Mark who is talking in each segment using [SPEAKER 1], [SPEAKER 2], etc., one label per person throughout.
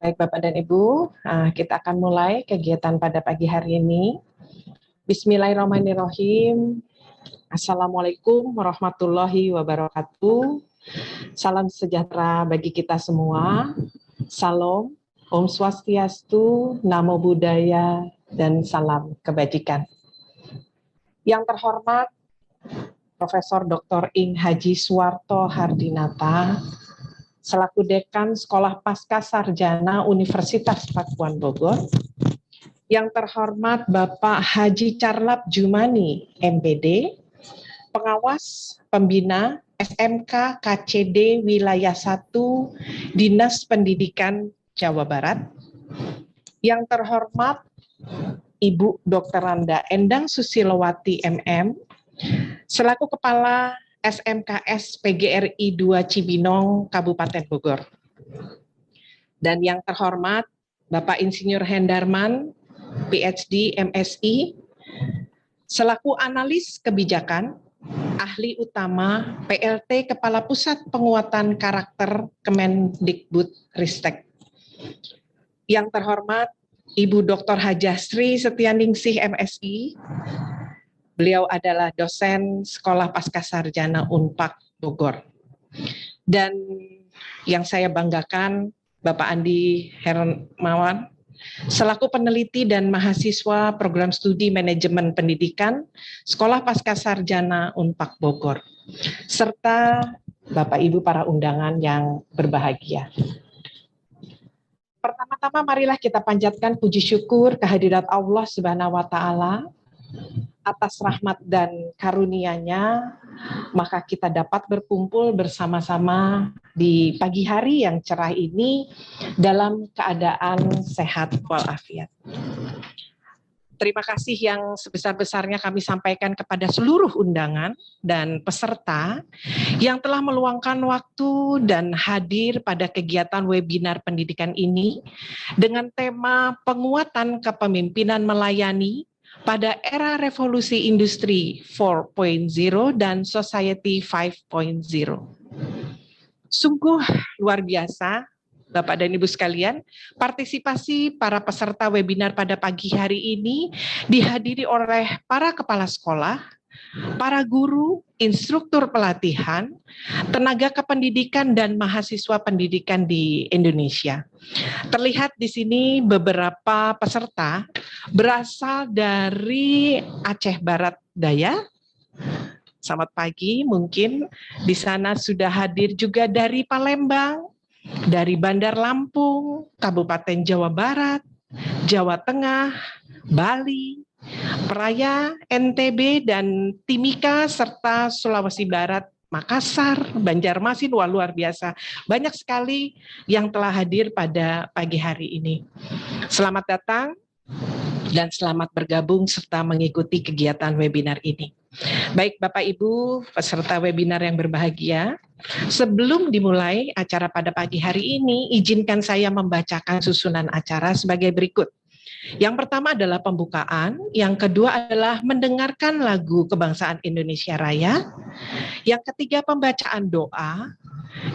[SPEAKER 1] Baik Bapak dan Ibu, kita akan mulai kegiatan pada pagi hari ini. Bismillahirrahmanirrahim. Assalamualaikum warahmatullahi wabarakatuh. Salam sejahtera bagi kita semua. Salam, Om Swastiastu, Namo Buddhaya, dan salam kebajikan. Yang terhormat Profesor Dr. Ing Haji Suwarto Hardinata, selaku Dekan Sekolah Pasca Sarjana Universitas Pakuan Bogor. Yang terhormat Bapak Haji Carlap Jumani, MPD, Pengawas Pembina SMK KCD Wilayah 1 Dinas Pendidikan Jawa Barat. Yang terhormat Ibu Dr. Randa Endang Susilowati MM, selaku Kepala SMKS PGRI 2 Cibinong, Kabupaten Bogor. Dan yang terhormat Bapak Insinyur Hendarman, PhD, MSI, selaku Analis Kebijakan, Ahli Utama PLT Kepala Pusat Penguatan Karakter Kemendikbud-Ristek. Yang terhormat Ibu Dr. Hajah Sri Setianingsih, MSI, beliau adalah dosen Sekolah Pasca Sarjana Unpad Bogor. Dan yang saya banggakan, Bapak Andi Hermawan, selaku peneliti dan mahasiswa Program Studi Manajemen Pendidikan Sekolah Pasca Sarjana Unpad Bogor, serta Bapak Ibu para undangan yang berbahagia. Pertama-tama marilah kita panjatkan puji syukur kehadirat Allah Subhanahu wa Ta'ala atas rahmat dan karunia-Nya, maka kita dapat berkumpul bersama-sama di pagi hari yang cerah ini dalam keadaan sehat walafiat. Terima kasih yang sebesar-besarnya kami sampaikan kepada seluruh undangan dan peserta yang telah meluangkan waktu dan hadir pada kegiatan webinar pendidikan ini dengan tema penguatan kepemimpinan melayani pada era revolusi industri 4.0 dan society 5.0. Sungguh luar biasa, Bapak dan Ibu sekalian, partisipasi para peserta webinar pada pagi hari ini dihadiri oleh para kepala sekolah, para guru, instruktur pelatihan, tenaga kependidikan, dan mahasiswa pendidikan di Indonesia. Terlihat di sini beberapa peserta berasal dari Aceh Barat Daya. Selamat pagi, mungkin di sana sudah hadir juga dari Palembang, dari Bandar Lampung, Kabupaten Jawa Barat, Jawa Tengah, Bali, Praia, NTB, dan Timika, serta Sulawesi Barat, Makassar, Banjarmasin. Wah, luar biasa. Banyak sekali yang telah hadir pada pagi hari ini. Selamat datang dan selamat bergabung serta mengikuti kegiatan webinar ini. Baik Bapak Ibu peserta webinar yang berbahagia, sebelum dimulai acara pada pagi hari ini, izinkan saya membacakan susunan acara sebagai berikut. Yang pertama adalah pembukaan, yang kedua adalah mendengarkan lagu Kebangsaan Indonesia Raya, yang ketiga pembacaan doa,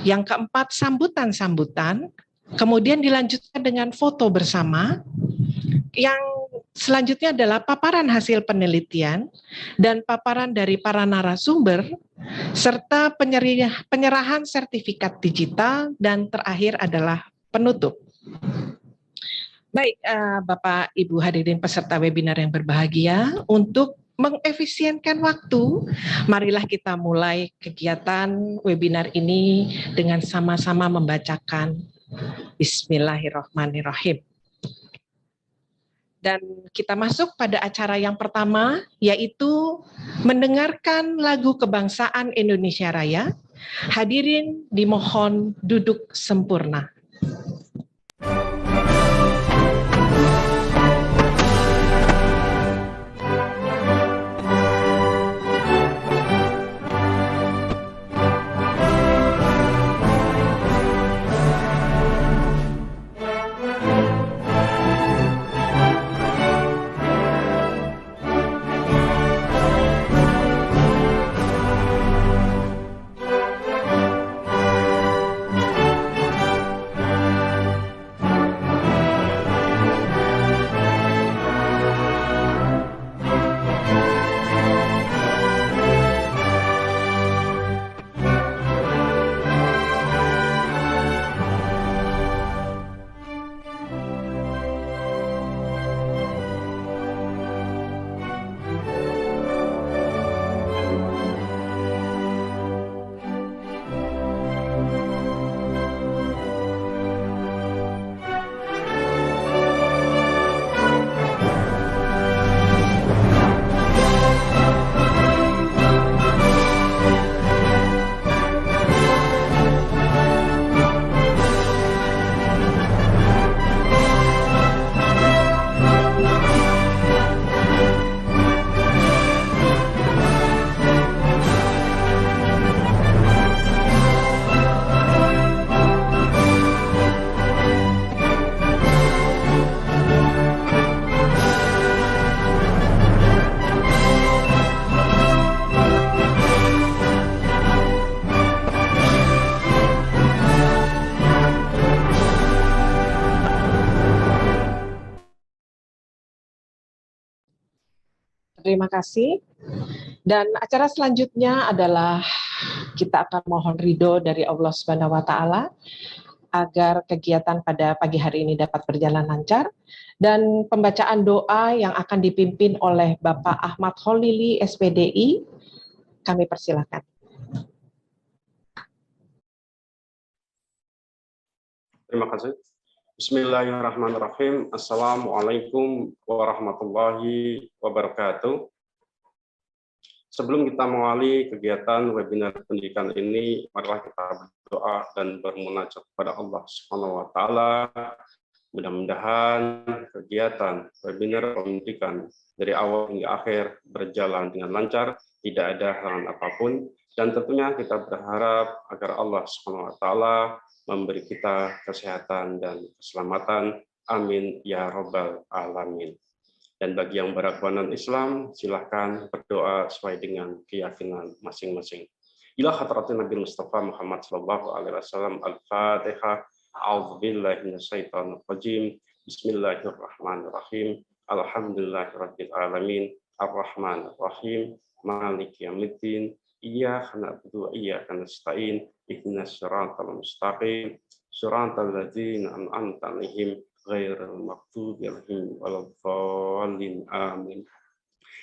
[SPEAKER 1] yang keempat sambutan-sambutan, kemudian dilanjutkan dengan foto bersama, yang selanjutnya adalah paparan hasil penelitian dan paparan dari para narasumber, serta penyerahan sertifikat digital, dan terakhir adalah penutup. Baik, Bapak Ibu hadirin peserta webinar yang berbahagia, untuk mengefisienkan waktu, marilah kita mulai kegiatan webinar ini dengan sama-sama membacakan Bismillahirrahmanirrahim. Dan kita masuk pada acara yang pertama, yaitu mendengarkan lagu Kebangsaan Indonesia Raya. Hadirin dimohon duduk sempurna. Terima kasih. Dan acara selanjutnya adalah kita akan mohon ridho dari Allah Subhanahu wa taala agar kegiatan pada pagi hari ini dapat berjalan lancar, dan pembacaan doa yang akan dipimpin oleh Bapak Ahmad Kholili SPDI. Kami persilakan.
[SPEAKER 2] Terima kasih. Bismillahirrahmanirrahim. Assalamualaikum warahmatullahi wabarakatuh. Sebelum kita mengawali kegiatan webinar pendidikan ini, marilah kita berdoa dan bermunajat kepada Allah Subhanahu wa taala. Mudah-mudahan kegiatan webinar pendidikan dari awal hingga akhir berjalan dengan lancar, tidak ada halangan apapun, dan tentunya kita berharap agar Allah Subhanahu wa taala memberi kita kesehatan dan keselamatan. Amin ya rabbal alamin. Dan bagi yang beragama Islam, silahkan berdoa sesuai dengan keyakinan masing-masing. Ila hadratin Nabi Mustafa Muhammad sallallahu alaihi wasallam. Al-Fatihah. A'udzubillahi minasyaitonir rajim. Bismillahirrahmanirrahim. Alhamdulillahirabbil alamin. Arrahmanir rahim. Maliki yaumiddin. Iyyaka na'budu wa iyyaka nasta'in. Ihdinas siratal mustaqim. Siratal ladzina an'amta 'alaihim ghairil maghdubi 'alaihim waladdallin. Amin.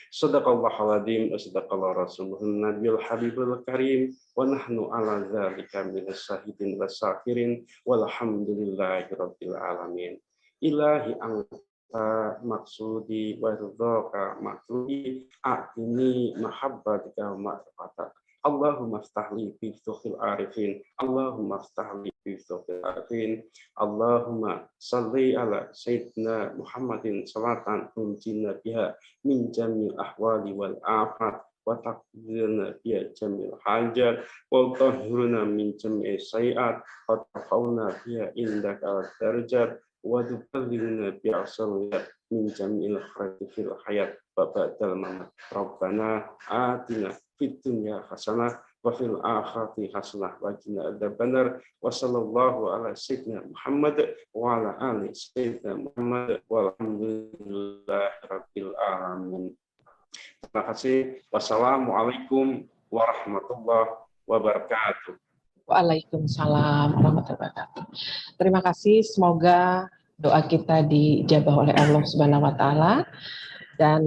[SPEAKER 2] Shadaqallahul adzim wa sadaqallahu rasuluhun nabiyul habibul karim wa nahnu ala dzalika minas syahidin wasyakirin walhamdulillahi rabbil alamin. Ilahi anta maksudi wa ridhaka matludi atini mahabbatika wa ma'rifatak. Allahumma aftahli fi futuhil arifin. Allahumma aftahli fi futuhil arifin. Allahumma salli ala sayyidina Muhammadin salatan tunjina biha min jamil ahwali wal afat wa taqdirna biha jamil hajat wa tahhirna min jamil sayiat wa tafawna biha indaka darajat wa tuballighna biha saliyat min jamil khairati fil hayat wa ba'dal mamat. Rabbana atina fid dunya hasanah wa fil akhirati hasanah wa qina adzabannar. Wa sallallahu ala sayyidina Muhammad wa ala ali sayyidina Muhammad walhamdulillahi rabbil alamin. Terima kasih. Wassalamualaikum warahmatullahi wabarakatuh.
[SPEAKER 1] Waalaikumsalam warahmatullahi wabarakatuh. Terima kasih, semoga doa kita dijabah oleh Allah Subhanahu wa taala. Dan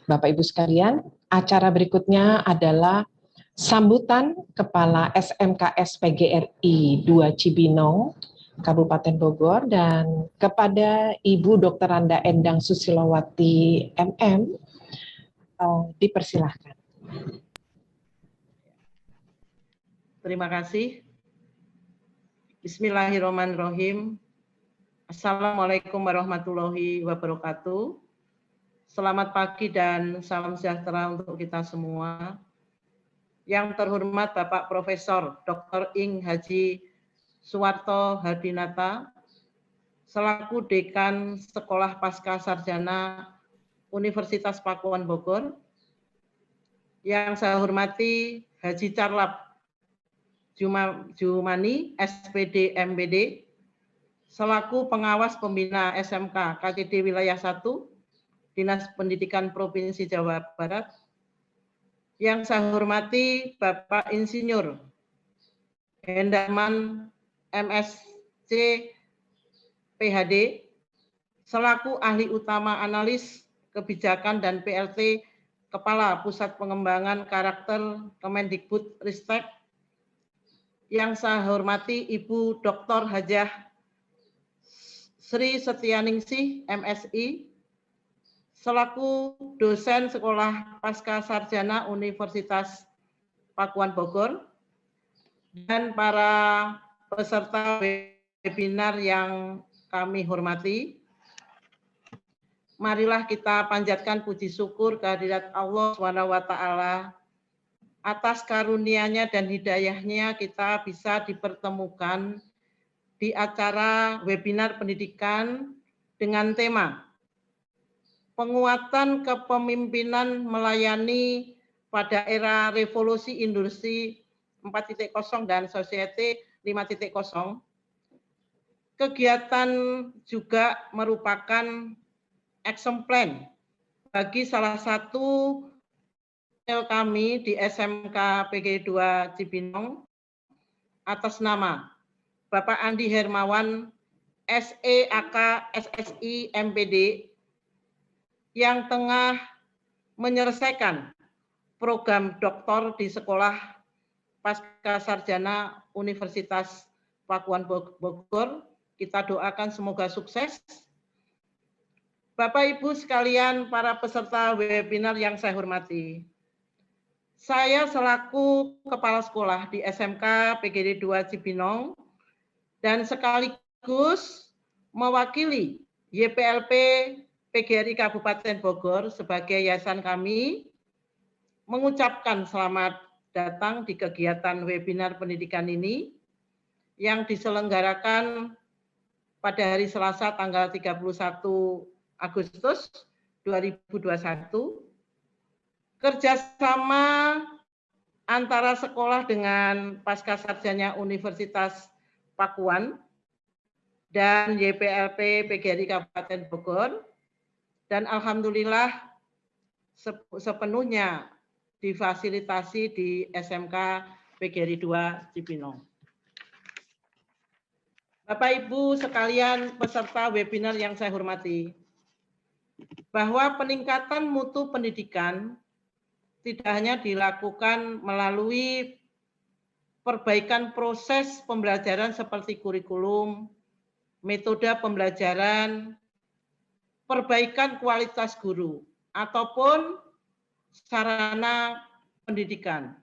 [SPEAKER 1] Bapak Ibu sekalian, acara berikutnya adalah sambutan Kepala SMKS PGRI 2 Cibinong, Kabupaten Bogor, dan kepada Ibu Dr. Randa Endang Susilowati MM, dipersilahkan.
[SPEAKER 3] Terima kasih. Bismillahirrahmanirrahim. Assalamualaikum warahmatullahi wabarakatuh. Selamat pagi dan salam sejahtera untuk kita semua. Yang terhormat Bapak Profesor Dr. Ing Haji Suwarto Hardinata, selaku Dekan Sekolah Pasca Sarjana Universitas Pakuan Bogor. Yang saya hormati Haji Carlap Jumani, SPD MBD, selaku Pengawas Pembina SMK KKD Wilayah 1, Dinas Pendidikan Provinsi Jawa Barat. Yang saya hormati Bapak Insinyur Hendarman MSc PhD, selaku Ahli Utama Analis Kebijakan dan PLT Kepala Pusat Pengembangan Karakter Kemendikbud Ristek. Yang saya hormati Ibu Dr. Hajah Sri Setianingsih MSI, selaku dosen Sekolah Pasca Sarjana Universitas Pakuan Bogor, dan para peserta webinar yang kami hormati. Marilah kita panjatkan puji syukur kehadirat Allah SWT atas karunia-Nya dan hidayah-Nya kita bisa dipertemukan di acara webinar pendidikan dengan tema Penguatan Kepemimpinan Melayani pada Era Revolusi Industri 4.0 dan Society 5.0. Kegiatan juga merupakan action plan bagi salah satu kami di SMK PGRI 2 Cibinong atas nama Bapak Andi Hermawan, SEAK SSI MPD, yang tengah menyelesaikan program doktor di Sekolah Pascasarjana Universitas Pakuan Bogor. Kita doakan semoga sukses. Bapak Ibu sekalian, para peserta webinar yang saya hormati, saya selaku Kepala Sekolah di SMK PGRI 2 Cibinong dan sekaligus mewakili YPLP PGRI Kabupaten Bogor sebagai yayasan kami mengucapkan selamat datang di kegiatan webinar pendidikan ini yang diselenggarakan pada hari Selasa tanggal 31 Agustus 2021, kerjasama antara sekolah dengan Pascasarjana Universitas Pakuan dan YPLP PGRI Kabupaten Bogor, dan alhamdulillah sepenuhnya difasilitasi di SMK PGRI 2 Cibinong. Bapak Ibu sekalian peserta webinar yang saya hormati, bahwa peningkatan mutu pendidikan tidak hanya dilakukan melalui perbaikan proses pembelajaran seperti kurikulum, metode pembelajaran, perbaikan kualitas guru, ataupun sarana pendidikan,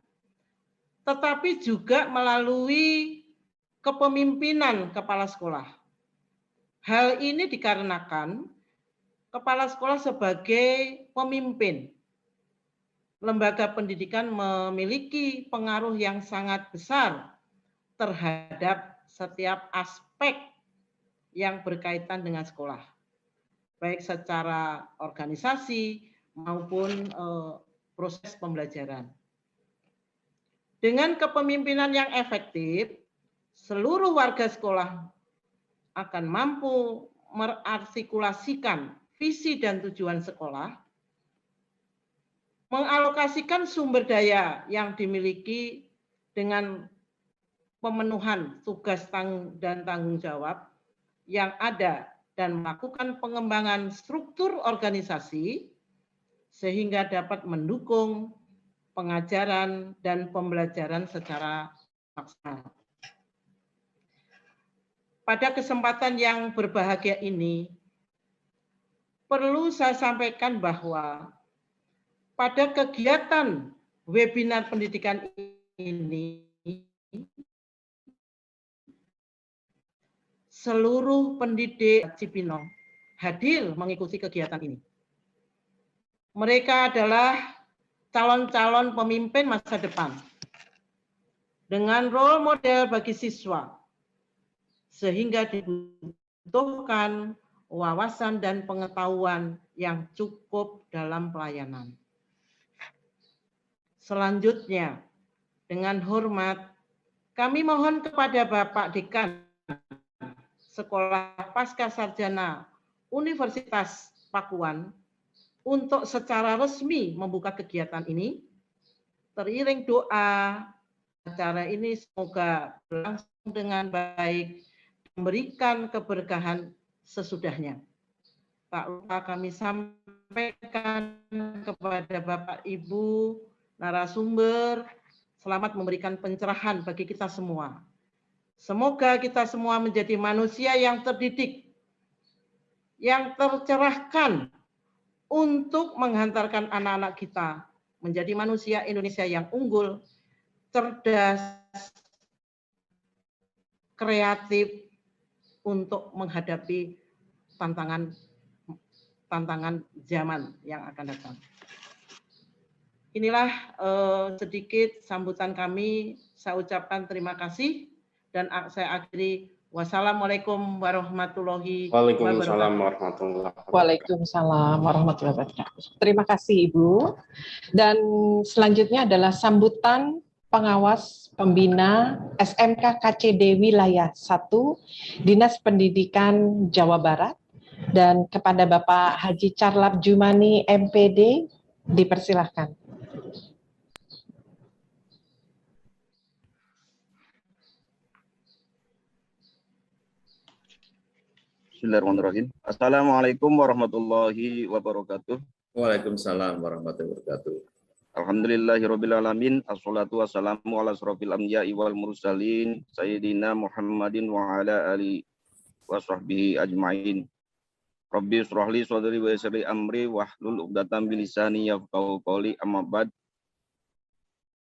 [SPEAKER 3] tetapi juga melalui kepemimpinan kepala sekolah. Hal ini dikarenakan kepala sekolah sebagai pemimpin lembaga pendidikan memiliki pengaruh yang sangat besar terhadap setiap aspek yang berkaitan dengan sekolah, baik secara organisasi maupun proses pembelajaran. Dengan kepemimpinan yang efektif, seluruh warga sekolah akan mampu merartikulasikan visi dan tujuan sekolah, mengalokasikan sumber daya yang dimiliki dengan pemenuhan tugas dan tanggung jawab yang ada dan melakukan pengembangan struktur organisasi sehingga dapat mendukung pengajaran dan pembelajaran secara maksimal. Pada kesempatan yang berbahagia ini, perlu saya sampaikan bahwa pada kegiatan webinar pendidikan ini, seluruh pendidik Cibinong hadir mengikuti kegiatan ini. Mereka adalah calon-calon pemimpin masa depan dengan role model bagi siswa, sehingga dibutuhkan wawasan dan pengetahuan yang cukup dalam pelayanan. Selanjutnya, dengan hormat, kami mohon kepada Bapak Dekan Sekolah Pascasarjana Universitas Pakuan untuk secara resmi membuka kegiatan ini. Teriring doa, acara ini semoga berlangsung dengan baik, memberikan keberkahan sesudahnya. Tak lupa kami sampaikan kepada Bapak Ibu narasumber, selamat memberikan pencerahan bagi kita semua. Semoga kita semua menjadi manusia yang terdidik, yang tercerahkan untuk menghantarkan anak-anak kita menjadi manusia Indonesia yang unggul, cerdas, kreatif untuk menghadapi tantangan zaman yang akan datang. Inilah sedikit sambutan kami. Saya ucapkan terima kasih dan saya akhiri. Wassalamualaikum warahmatullahi wabarakatuh.
[SPEAKER 2] Waalaikumsalam warahmatullahi wabarakatuh.
[SPEAKER 1] Waalaikumsalam warahmatullahi wabarakatuh. Terima kasih Ibu. Dan selanjutnya adalah sambutan pengawas pembina SMK KCD Wilayah 1 Dinas Pendidikan Jawa Barat, Dan kepada Bapak Haji Carlap Jumani MPD, dipersilahkan.
[SPEAKER 4] Bismillahirrahmanirrahim. Assalamualaikum warahmatullahi wabarakatuh.
[SPEAKER 5] Waalaikumsalam warahmatullahi wabarakatuh.
[SPEAKER 4] Alhamdulillahirabbil alamin. Assalatu wassalamu ala asrofil anbiya'i wal mursalin sayyidina Muhammadin wa ala alihi wa sahbihi ajmain. Rabbi shrah li sadri wa yassir li amri wahlul 'uqdatam min lisani yafqahu qawli. Amma ba'd.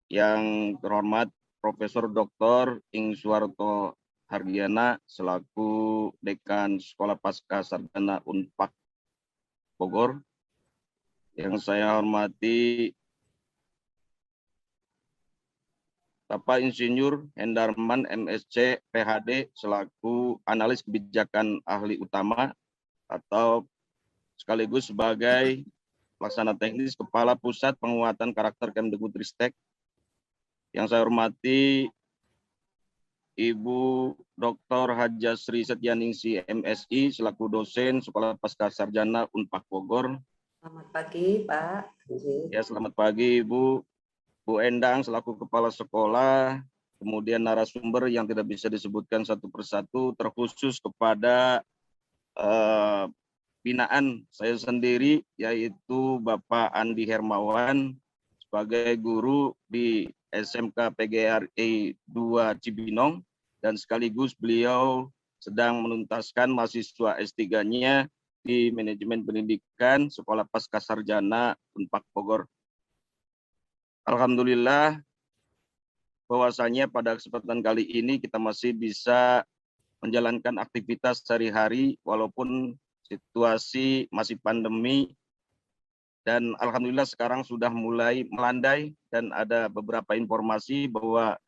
[SPEAKER 4] Yang terhormat Profesor Dr. Ing Suwarto Hardiana selaku Dekan Sekolah Pasca Sarjana Unpad Bogor. Yang saya hormati Bapak Insinyur Hendarman MSc PhD selaku Analis Kebijakan Ahli Utama atau sekaligus sebagai Pelaksana Teknis Kepala Pusat Penguatan Karakter Kemdikbudristek. Yang saya hormati Ibu Dr. Hajah Sri Setyaningsi MSI selaku dosen Sekolah Pasca Sarjana Unpad Bogor.
[SPEAKER 6] Selamat pagi, Pak.
[SPEAKER 4] Ya, selamat pagi Ibu. Bu Endang selaku Kepala Sekolah, kemudian narasumber yang tidak bisa disebutkan satu persatu, terkhusus kepada binaan saya sendiri, yaitu Bapak Andi Hermawan sebagai guru di SMK PGRI 2 Cibinong, dan sekaligus beliau sedang menuntaskan mahasiswa S3-nya di Manajemen Pendidikan Sekolah Pasca Sarjana Unpad Bogor. Alhamdulillah bahwasanya pada kesempatan kali ini kita masih bisa menjalankan aktivitas sehari-hari walaupun situasi masih pandemi. Dan alhamdulillah sekarang sudah mulai melandai dan ada beberapa informasi bahwa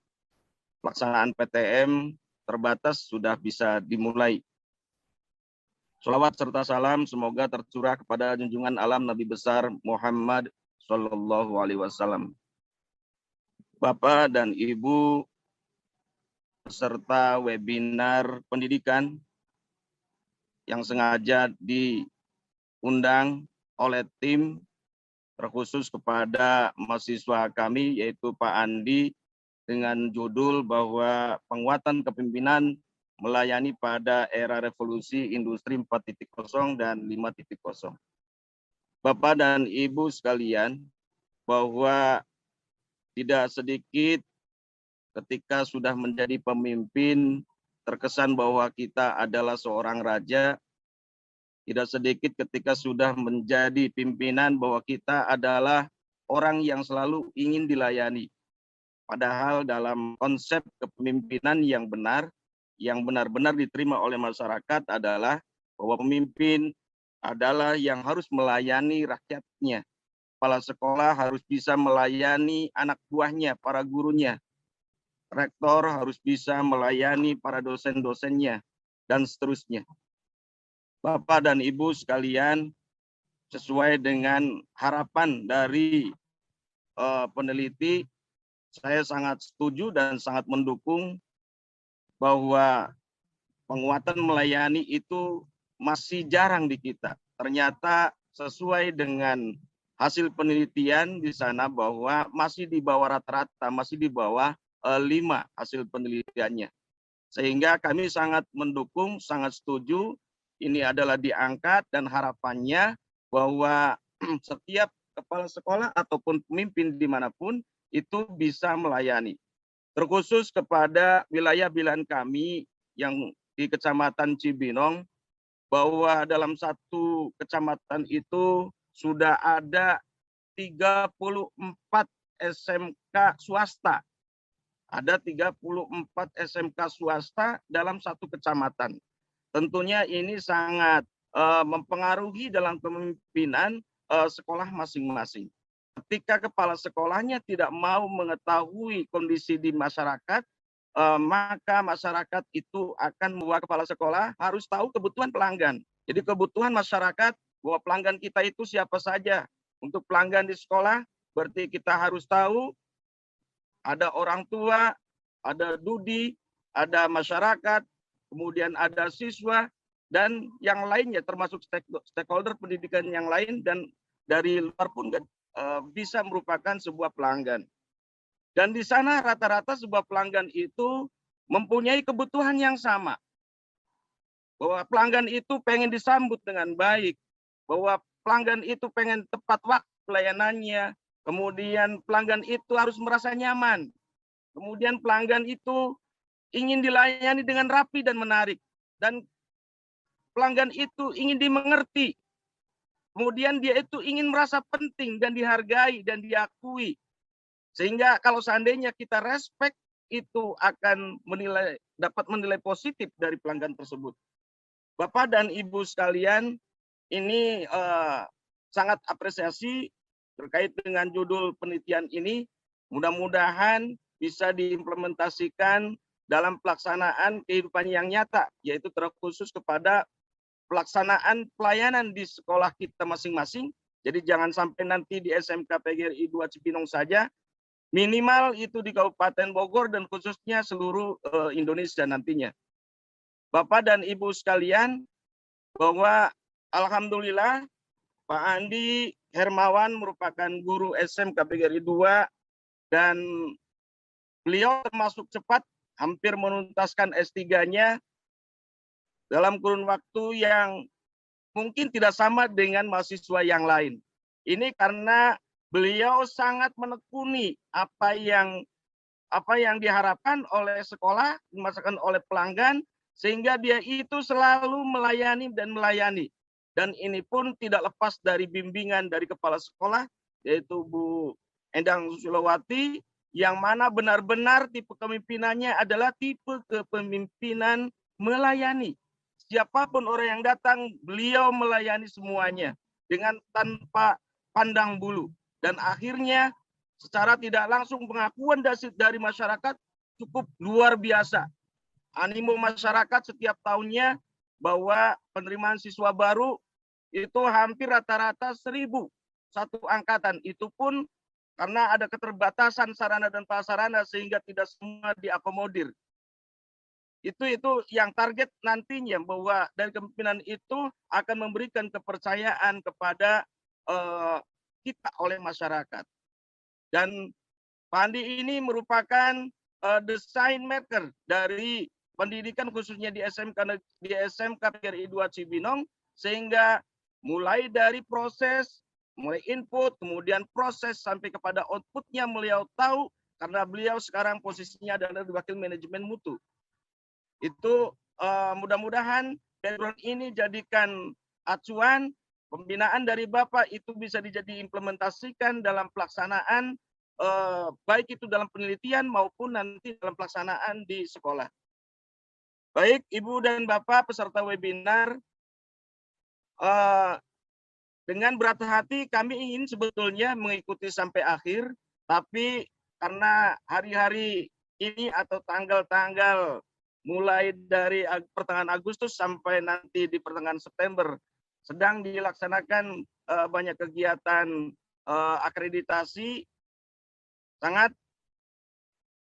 [SPEAKER 4] pelaksanaan PTM terbatas sudah bisa dimulai. Sholawat serta salam semoga tercurah kepada junjungan alam Nabi besar Muhammad Sallallahu Alaihi Wasallam. Bapak dan Ibu peserta webinar pendidikan yang sengaja diundang oleh tim terkhusus kepada mahasiswa kami yaitu Pak Andi dengan judul bahwa penguatan kepemimpinan melayani pada era revolusi industri 4.0 dan 5.0. Bapak dan Ibu sekalian, bahwa tidak sedikit ketika sudah menjadi pemimpin terkesan bahwa kita adalah seorang raja. Tidak sedikit ketika sudah menjadi pimpinan bahwa kita adalah orang yang selalu ingin dilayani. Padahal dalam konsep kepemimpinan yang benar, yang benar-benar diterima oleh masyarakat adalah bahwa pemimpin adalah yang harus melayani rakyatnya. Kepala sekolah harus bisa melayani anak buahnya, para gurunya. Rektor harus bisa melayani para dosen-dosennya, dan seterusnya. Bapak dan Ibu sekalian, sesuai dengan harapan dari peneliti, saya sangat setuju dan sangat mendukung bahwa penguatan melayani itu masih jarang di kita. Ternyata sesuai dengan hasil penelitian di sana bahwa masih di bawah rata-rata, masih di bawah 5 hasil penelitiannya. Sehingga kami sangat mendukung, sangat setuju. Ini adalah diangkat dan harapannya bahwa setiap kepala sekolah ataupun pemimpin dimanapun itu bisa melayani. Terkhusus kepada wilayah-wilayah kami yang di Kecamatan Cibinong, bahwa dalam satu kecamatan itu sudah ada 34 SMK swasta. Ada 34 SMK swasta dalam satu kecamatan. Tentunya ini sangat mempengaruhi dalam kepemimpinan sekolah masing-masing. Ketika kepala sekolahnya tidak mau mengetahui kondisi di masyarakat, maka masyarakat itu akan membuat kepala sekolah harus tahu kebutuhan pelanggan. Jadi kebutuhan masyarakat bahwa pelanggan kita itu siapa saja. Untuk pelanggan di sekolah berarti kita harus tahu ada orang tua, ada dudi, ada masyarakat, kemudian ada siswa, dan yang lainnya termasuk stakeholder pendidikan yang lain dan dari luar pun bisa merupakan sebuah pelanggan. Dan di sana rata-rata sebuah pelanggan itu mempunyai kebutuhan yang sama. Bahwa pelanggan itu pengen disambut dengan baik, bahwa pelanggan itu pengen tepat waktu pelayanannya, kemudian pelanggan itu harus merasa nyaman, kemudian pelanggan itu ingin dilayani dengan rapi dan menarik, dan pelanggan itu ingin dimengerti, kemudian dia itu ingin merasa penting dan dihargai dan diakui. Sehingga kalau seandainya kita respect, itu akan dapat menilai positif dari pelanggan tersebut. Bapak dan Ibu sekalian, ini sangat apresiasi terkait dengan judul penelitian ini. Mudah-mudahan bisa diimplementasikan dalam pelaksanaan kehidupan yang nyata, yaitu terkhusus kepada pelaksanaan pelayanan di sekolah kita masing-masing. Jadi jangan sampai nanti di SMK PGRI 2 Cibinong saja, minimal itu di Kabupaten Bogor dan khususnya seluruh Indonesia nantinya. Bapak dan Ibu sekalian, bahwa alhamdulillah Pak Andi Hermawan merupakan guru SMK PGRI 2 dan beliau termasuk cepat hampir menuntaskan S3-nya dalam kurun waktu yang mungkin tidak sama dengan mahasiswa yang lain. Ini karena beliau sangat menekuni apa yang diharapkan oleh sekolah, dimaksudkan oleh pelanggan, sehingga dia itu selalu melayani dan melayani. Dan ini pun tidak lepas dari bimbingan dari kepala sekolah, yaitu Bu Endang Sulawati, yang mana benar-benar tipe kepemimpinannya adalah tipe kepemimpinan melayani. Siapapun orang yang datang, beliau melayani semuanya dengan tanpa pandang bulu. Dan akhirnya secara tidak langsung pengakuan dari masyarakat cukup luar biasa. Animo masyarakat setiap tahunnya bahwa penerimaan siswa baru itu hampir rata-rata 1.000 satu angkatan. Itu pun karena ada keterbatasan sarana dan prasarana sehingga tidak semua diakomodir. Itu yang target nantinya, bahwa dari kepemimpinan itu akan memberikan kepercayaan kepada kita oleh masyarakat. Dan Pak Andi ini merupakan design maker dari pendidikan khususnya di SMK PGRI 2 Cibinong, sehingga mulai dari proses, mulai input, kemudian proses sampai kepada outputnya beliau tahu, karena beliau sekarang posisinya adalah wakil manajemen mutu. Itu mudah-mudahan background ini jadikan acuan, pembinaan dari Bapak itu bisa diimplementasikan dalam pelaksanaan, baik itu dalam penelitian maupun nanti dalam pelaksanaan di sekolah. Baik, Ibu dan Bapak peserta webinar, dengan berat hati kami ingin sebetulnya mengikuti sampai akhir, tapi karena hari-hari ini atau tanggal-tanggal mulai dari pertengahan Agustus sampai nanti di pertengahan September sedang dilaksanakan banyak kegiatan akreditasi, sangat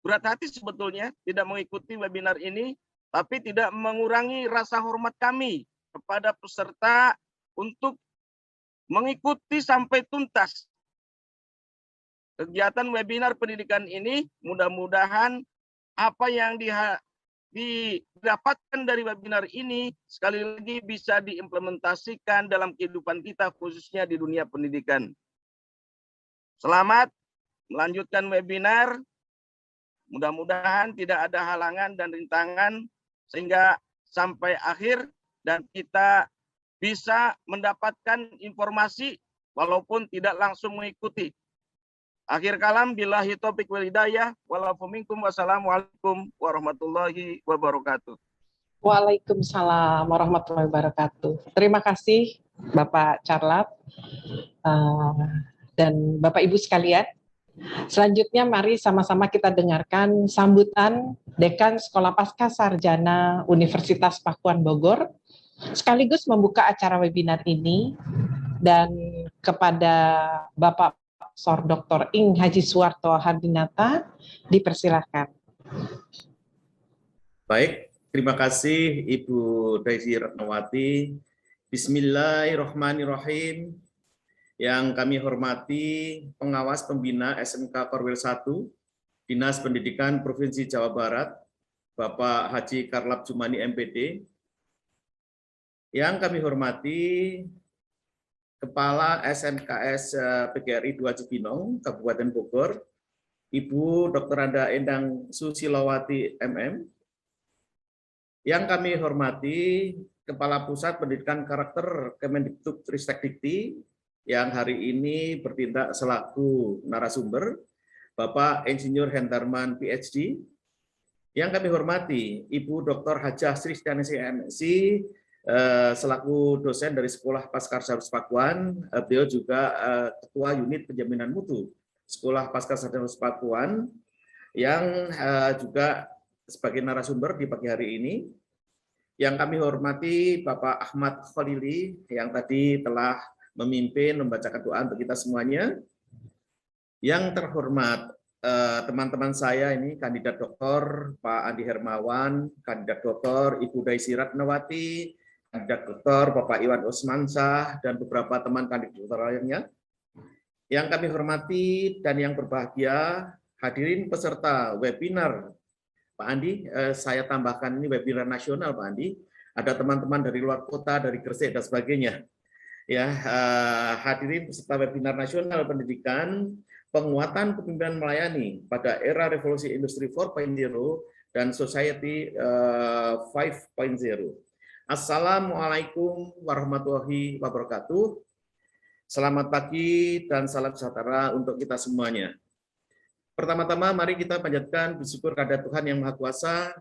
[SPEAKER 4] berat hati sebetulnya tidak mengikuti webinar ini, tapi tidak mengurangi rasa hormat kami kepada peserta untuk mengikuti sampai tuntas kegiatan webinar pendidikan ini. Mudah-mudahan apa yang didapatkan dari webinar ini sekali lagi bisa diimplementasikan dalam kehidupan kita, khususnya di dunia pendidikan. Selamat melanjutkan webinar. Mudah-mudahan tidak ada halangan dan rintangan sehingga sampai akhir dan kita bisa mendapatkan informasi walaupun tidak langsung mengikuti. Akhir kalam, billahi taufiq wal hidayah, walafu minkum, wassalamualaikum warahmatullahi wabarakatuh.
[SPEAKER 1] Waalaikumsalam warahmatullahi wabarakatuh. Terima kasih Bapak Charlat dan Bapak Ibu sekalian. Selanjutnya mari sama-sama kita dengarkan sambutan Dekan Sekolah Pasca Sarjana Universitas Pakuan Bogor sekaligus membuka acara webinar ini, dan kepada Bapak Prof. Dr. Ing Haji Suwarto Hardinata dipersilahkan.
[SPEAKER 5] Baik, Terima kasih Ibu Daisy Ratnawati. Bismillahirrahmanirrahim. Yang kami hormati pengawas pembina SMK Korwil 1, Dinas Pendidikan Provinsi Jawa Barat, Bapak Haji Karlap Jumani MPD. Yang kami hormati Kepala SMKS PGRI 2 Cibinong, Kabupaten Bogor, Ibu Dr. Anda Endang Susilowati MM. Yang kami hormati Kepala Pusat Pendidikan Karakter Kemendikbudristekdikti yang hari ini bertindak selaku narasumber, Bapak Insinyur Hendarman PhD. Yang kami hormati Ibu Dr. Hajah Sristianisi MSc selaku dosen dari Sekolah Pascarsarjana Pakuan. Beliau juga Ketua Unit Penjaminan Mutu Sekolah Pascarsarjana Pakuan yang juga sebagai narasumber di pagi hari ini. Yang kami hormati Bapak Ahmad Khalili yang tadi telah memimpin membacakan doa untuk kita semuanya. Yang terhormat teman-teman saya ini kandidat doktor Pak Andi Hermawan, kandidat doktor Ibu Daisy Ratnawati, kandidat doktor Bapak Iwan Usmansyah, dan beberapa teman kandidat doktor lainnya. Yang kami hormati dan yang berbahagia hadirin peserta webinar Pak Andi, saya tambahkan ini webinar nasional Pak Andi. Ada teman-teman dari luar kota, dari Gresik dan sebagainya. Ya, hadirin peserta webinar nasional pendidikan, penguatan kepemimpinan melayani pada era revolusi industri 4.0 dan society 5.0. Assalamualaikum warahmatullahi wabarakatuh. Selamat pagi dan salam sejahtera untuk kita semuanya. Pertama-tama mari kita panjatkan bersyukur kepada Tuhan Yang Maha Kuasa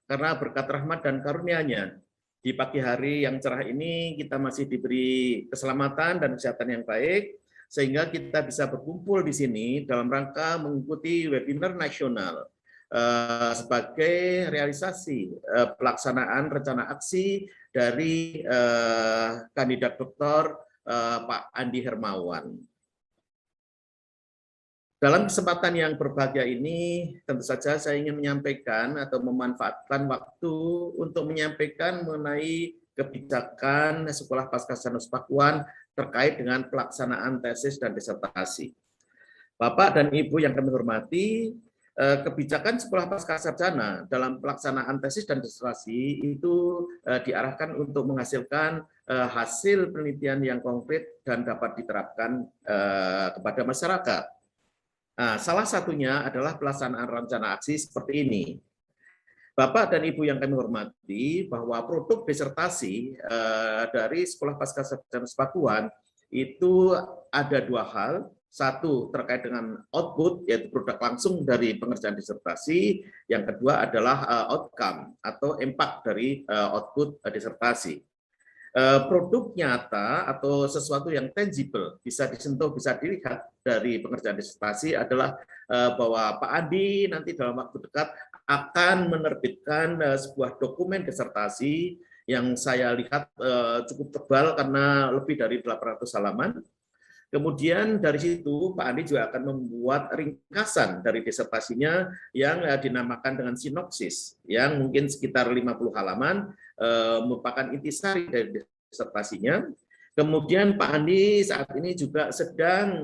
[SPEAKER 5] karena berkat rahmat dan karunia-Nya di pagi hari yang cerah ini kita masih diberi keselamatan dan kesehatan yang baik sehingga kita bisa berkumpul di sini dalam rangka mengikuti webinar nasional sebagai realisasi pelaksanaan rencana aksi dari kandidat doktor Pak Andi Hermawan. Dalam kesempatan yang berbahagia ini, tentu saja saya ingin menyampaikan atau memanfaatkan waktu untuk menyampaikan mengenai kebijakan Sekolah Pascarsarjana Pakuan terkait dengan pelaksanaan tesis dan disertasi. Bapak dan Ibu yang kami hormati, kebijakan Sekolah Pascarsarjana dalam pelaksanaan tesis dan disertasi itu diarahkan untuk menghasilkan hasil penelitian yang konkret dan dapat diterapkan kepada masyarakat. Nah, salah satunya adalah pelaksanaan rencana aksi seperti ini. Bapak dan Ibu yang kami hormati, bahwa produk disertasi dari Sekolah Pascarsarjana Pakuan itu ada dua hal. Satu terkait dengan output, yaitu produk langsung dari pengerjaan disertasi. Yang kedua adalah outcome atau impact dari output disertasi. Produk nyata atau sesuatu yang tangible, bisa disentuh, bisa dilihat dari pengerjaan disertasi adalah bahwa Pak Andi nanti dalam waktu dekat akan menerbitkan sebuah dokumen disertasi yang saya lihat cukup tebal karena lebih dari 800 halaman. Kemudian dari situ Pak Andi juga akan membuat ringkasan dari disertasinya yang dinamakan dengan sinopsis, yang mungkin sekitar 50 halaman, merupakan intisari dari disertasinya. Kemudian Pak Andi saat ini juga sedang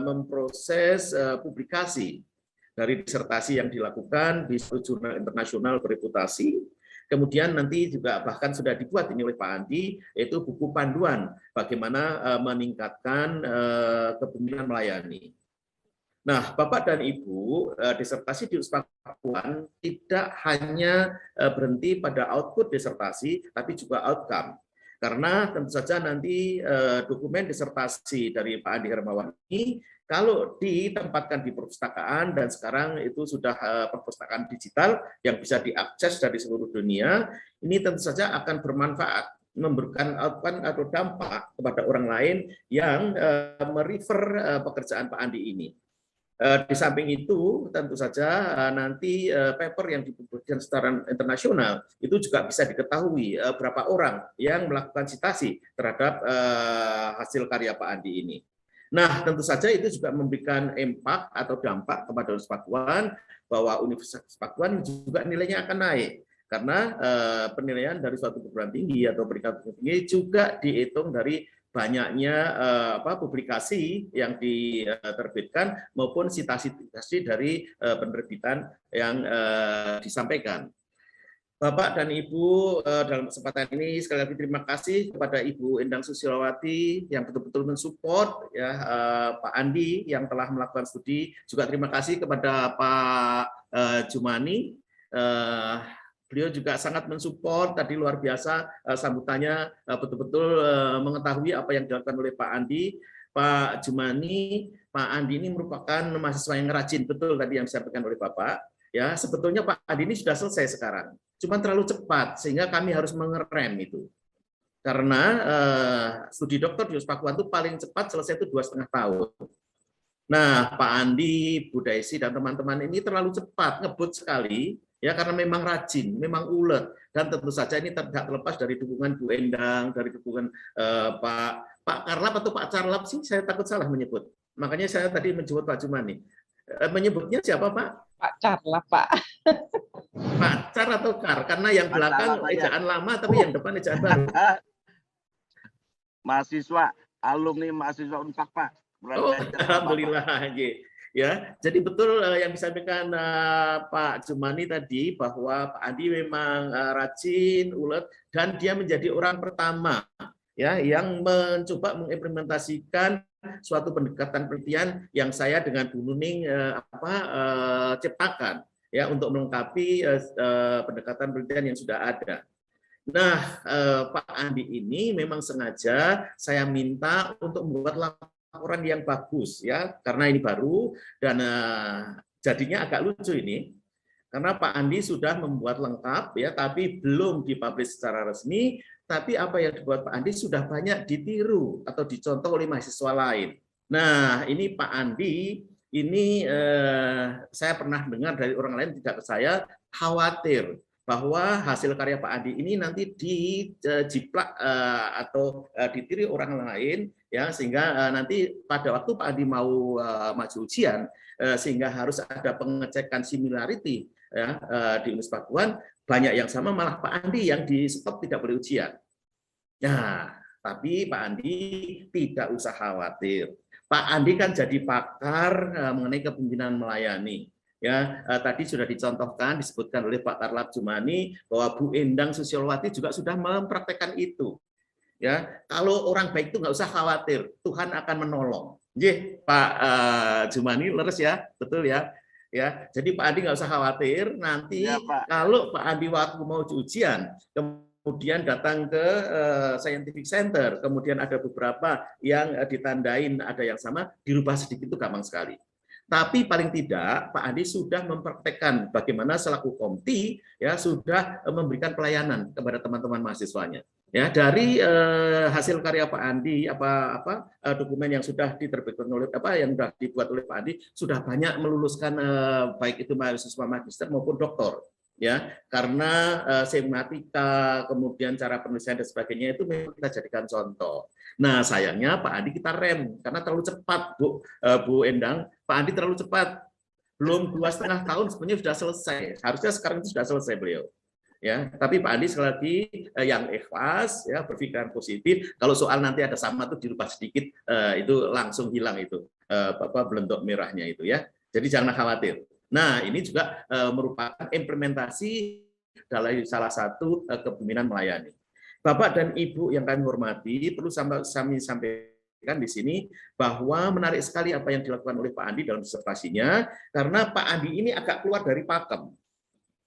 [SPEAKER 5] memproses publikasi dari disertasi yang dilakukan di jurnal internasional bereputasi. Kemudian nanti juga bahkan sudah dibuat ini oleh Pak Andi, yaitu buku panduan bagaimana meningkatkan kepemimpinan melayani. Nah, Bapak dan Ibu, disertasi di Pakuan tidak hanya berhenti pada output disertasi, tapi juga outcome. Karena tentu saja nanti dokumen disertasi dari Pak Andi Hermawan ini kalau ditempatkan di perpustakaan, dan sekarang itu sudah perpustakaan digital yang bisa diakses dari seluruh dunia, ini tentu saja akan bermanfaat, memberikan outcome atau dampak kepada orang lain yang merefer pekerjaan Pak Andi ini. Di samping itu, tentu saja nanti paper yang dipublikasikan secara internasional itu juga bisa diketahui berapa orang yang melakukan citasi terhadap hasil karya Pak Andi ini. Nah, tentu saja itu juga memberikan impact atau dampak kepada Universitas Pakuan, bahwa Universitas Pakuan juga nilainya akan naik. Karena penilaian dari suatu perguruan tinggi atau peringkat tinggi juga dihitung dari banyaknya publikasi yang diterbitkan maupun citasi dari penerbitan yang disampaikan. Bapak dan Ibu, dalam kesempatan ini sekali lagi terima kasih kepada Ibu Endang Susilowati yang betul-betul mensupport ya, Pak Andi yang telah melakukan studi. Juga terima kasih kepada Pak Jumani. Beliau juga sangat mensupport, tadi luar biasa sambutannya, betul-betul mengetahui apa yang dilakukan oleh Pak Andi. Pak Jumani, Pak Andi ini merupakan mahasiswa yang rajin, betul tadi yang disampaikan oleh Bapak. Ya, sebetulnya Pak Andi ini sudah selesai sekarang, cuma terlalu cepat sehingga kami harus mengerem itu. Karena studi doktor di Pakuan itu paling cepat selesai itu 2,5 tahun. Nah, Pak Andi, Bu Daisy dan teman-teman ini terlalu cepat, ngebut sekali, ya karena memang rajin, memang ulet, dan tentu saja ini tidak terlepas dari dukungan Bu Endang, dari dukungan Pak Karlap atau Pak Carlap sih, saya takut salah menyebut. Makanya saya tadi menyebut Pak Jumani. Menyebutnya siapa Pak?
[SPEAKER 1] Pak Carlap, Pak.
[SPEAKER 5] Pak Car atau Kar? Karena yang belakang ejaan lama, tapi yang depan ejaan baru.
[SPEAKER 4] Mahasiswa, alumni mahasiswa Unpad, Pak.
[SPEAKER 5] Oh, alhamdulillah. Ya, jadi betul yang disampaikan Pak Jumani tadi bahwa Pak Andi memang rajin, ulet, dan dia menjadi orang pertama ya yang mencoba mengimplementasikan suatu pendekatan penelitian yang saya dengan Bu Nuning ciptakan ya untuk melengkapi pendekatan penelitian yang sudah ada. Nah, Pak Andi ini memang sengaja saya minta untuk membuat laporan yang bagus ya, karena ini baru dan jadinya agak lucu ini. Karena Pak Andi sudah membuat lengkap ya, tapi belum dipublish secara resmi, tapi apa yang dibuat Pak Andi sudah banyak ditiru atau dicontoh oleh mahasiswa lain. Nah, ini Pak Andi ini saya pernah dengar dari orang lain tidak percaya, khawatir bahwa hasil karya Pak Andi ini nanti dijiplak atau ditiru orang lain ya, sehingga nanti pada waktu Pak Andi mau maju ujian sehingga harus ada pengecekan similarity ya, di Universitas Pakuan, banyak yang sama malah Pak Andi yang di stop tidak boleh ujian. Nah, tapi Pak Andi tidak usah khawatir. Pak Andi kan jadi pakar mengenai kepemimpinan melayani. Ya, tadi sudah dicontohkan, disebutkan oleh Pak Karlap Jumani bahwa Bu Endang Susilowati juga sudah mempraktekkan itu. Ya, kalau orang baik itu nggak usah khawatir, Tuhan akan menolong. Pak Jumani leres ya, betul ya. Ya, jadi Pak Andi nggak usah khawatir. Nanti ya, kalau Pak Andi waktu mau ujian, kemudian datang ke Scientific Center, kemudian ada beberapa yang ditandain ada yang sama, dirubah sedikit itu gampang sekali. Tapi paling tidak Pak Andi sudah mempraktekkan bagaimana selaku komti ya sudah memberikan pelayanan kepada teman-teman mahasiswanya. Ya, dari hasil karya Pak Andi dokumen yang sudah diterbitkan oleh yang sudah dibuat oleh Pak Andi sudah banyak meluluskan baik itu mahasiswa magister maupun doktor. Ya, karena sematika, kemudian cara penulisan dan sebagainya itu memang kita jadikan contoh. Nah, sayangnya Pak Andi kita rem karena terlalu cepat, Bu Endang. Pak Andi terlalu cepat, belum 2,5 tahun sebenarnya sudah selesai. Harusnya sekarang itu sudah selesai beliau. Ya, tapi Pak Andi sekali lagi yang ikhlas, ya berpikiran positif. Kalau soal nanti ada sama tuh dirubah sedikit, itu langsung hilang itu belendok merahnya itu ya. Jadi jangan khawatir. Nah, ini juga merupakan implementasi dalam salah satu kepemimpinan melayani. Bapak dan Ibu yang kami hormati, perlu kami sampaikan di sini bahwa menarik sekali apa yang dilakukan oleh Pak Andi dalam disertasinya, karena Pak Andi ini agak keluar dari pakem.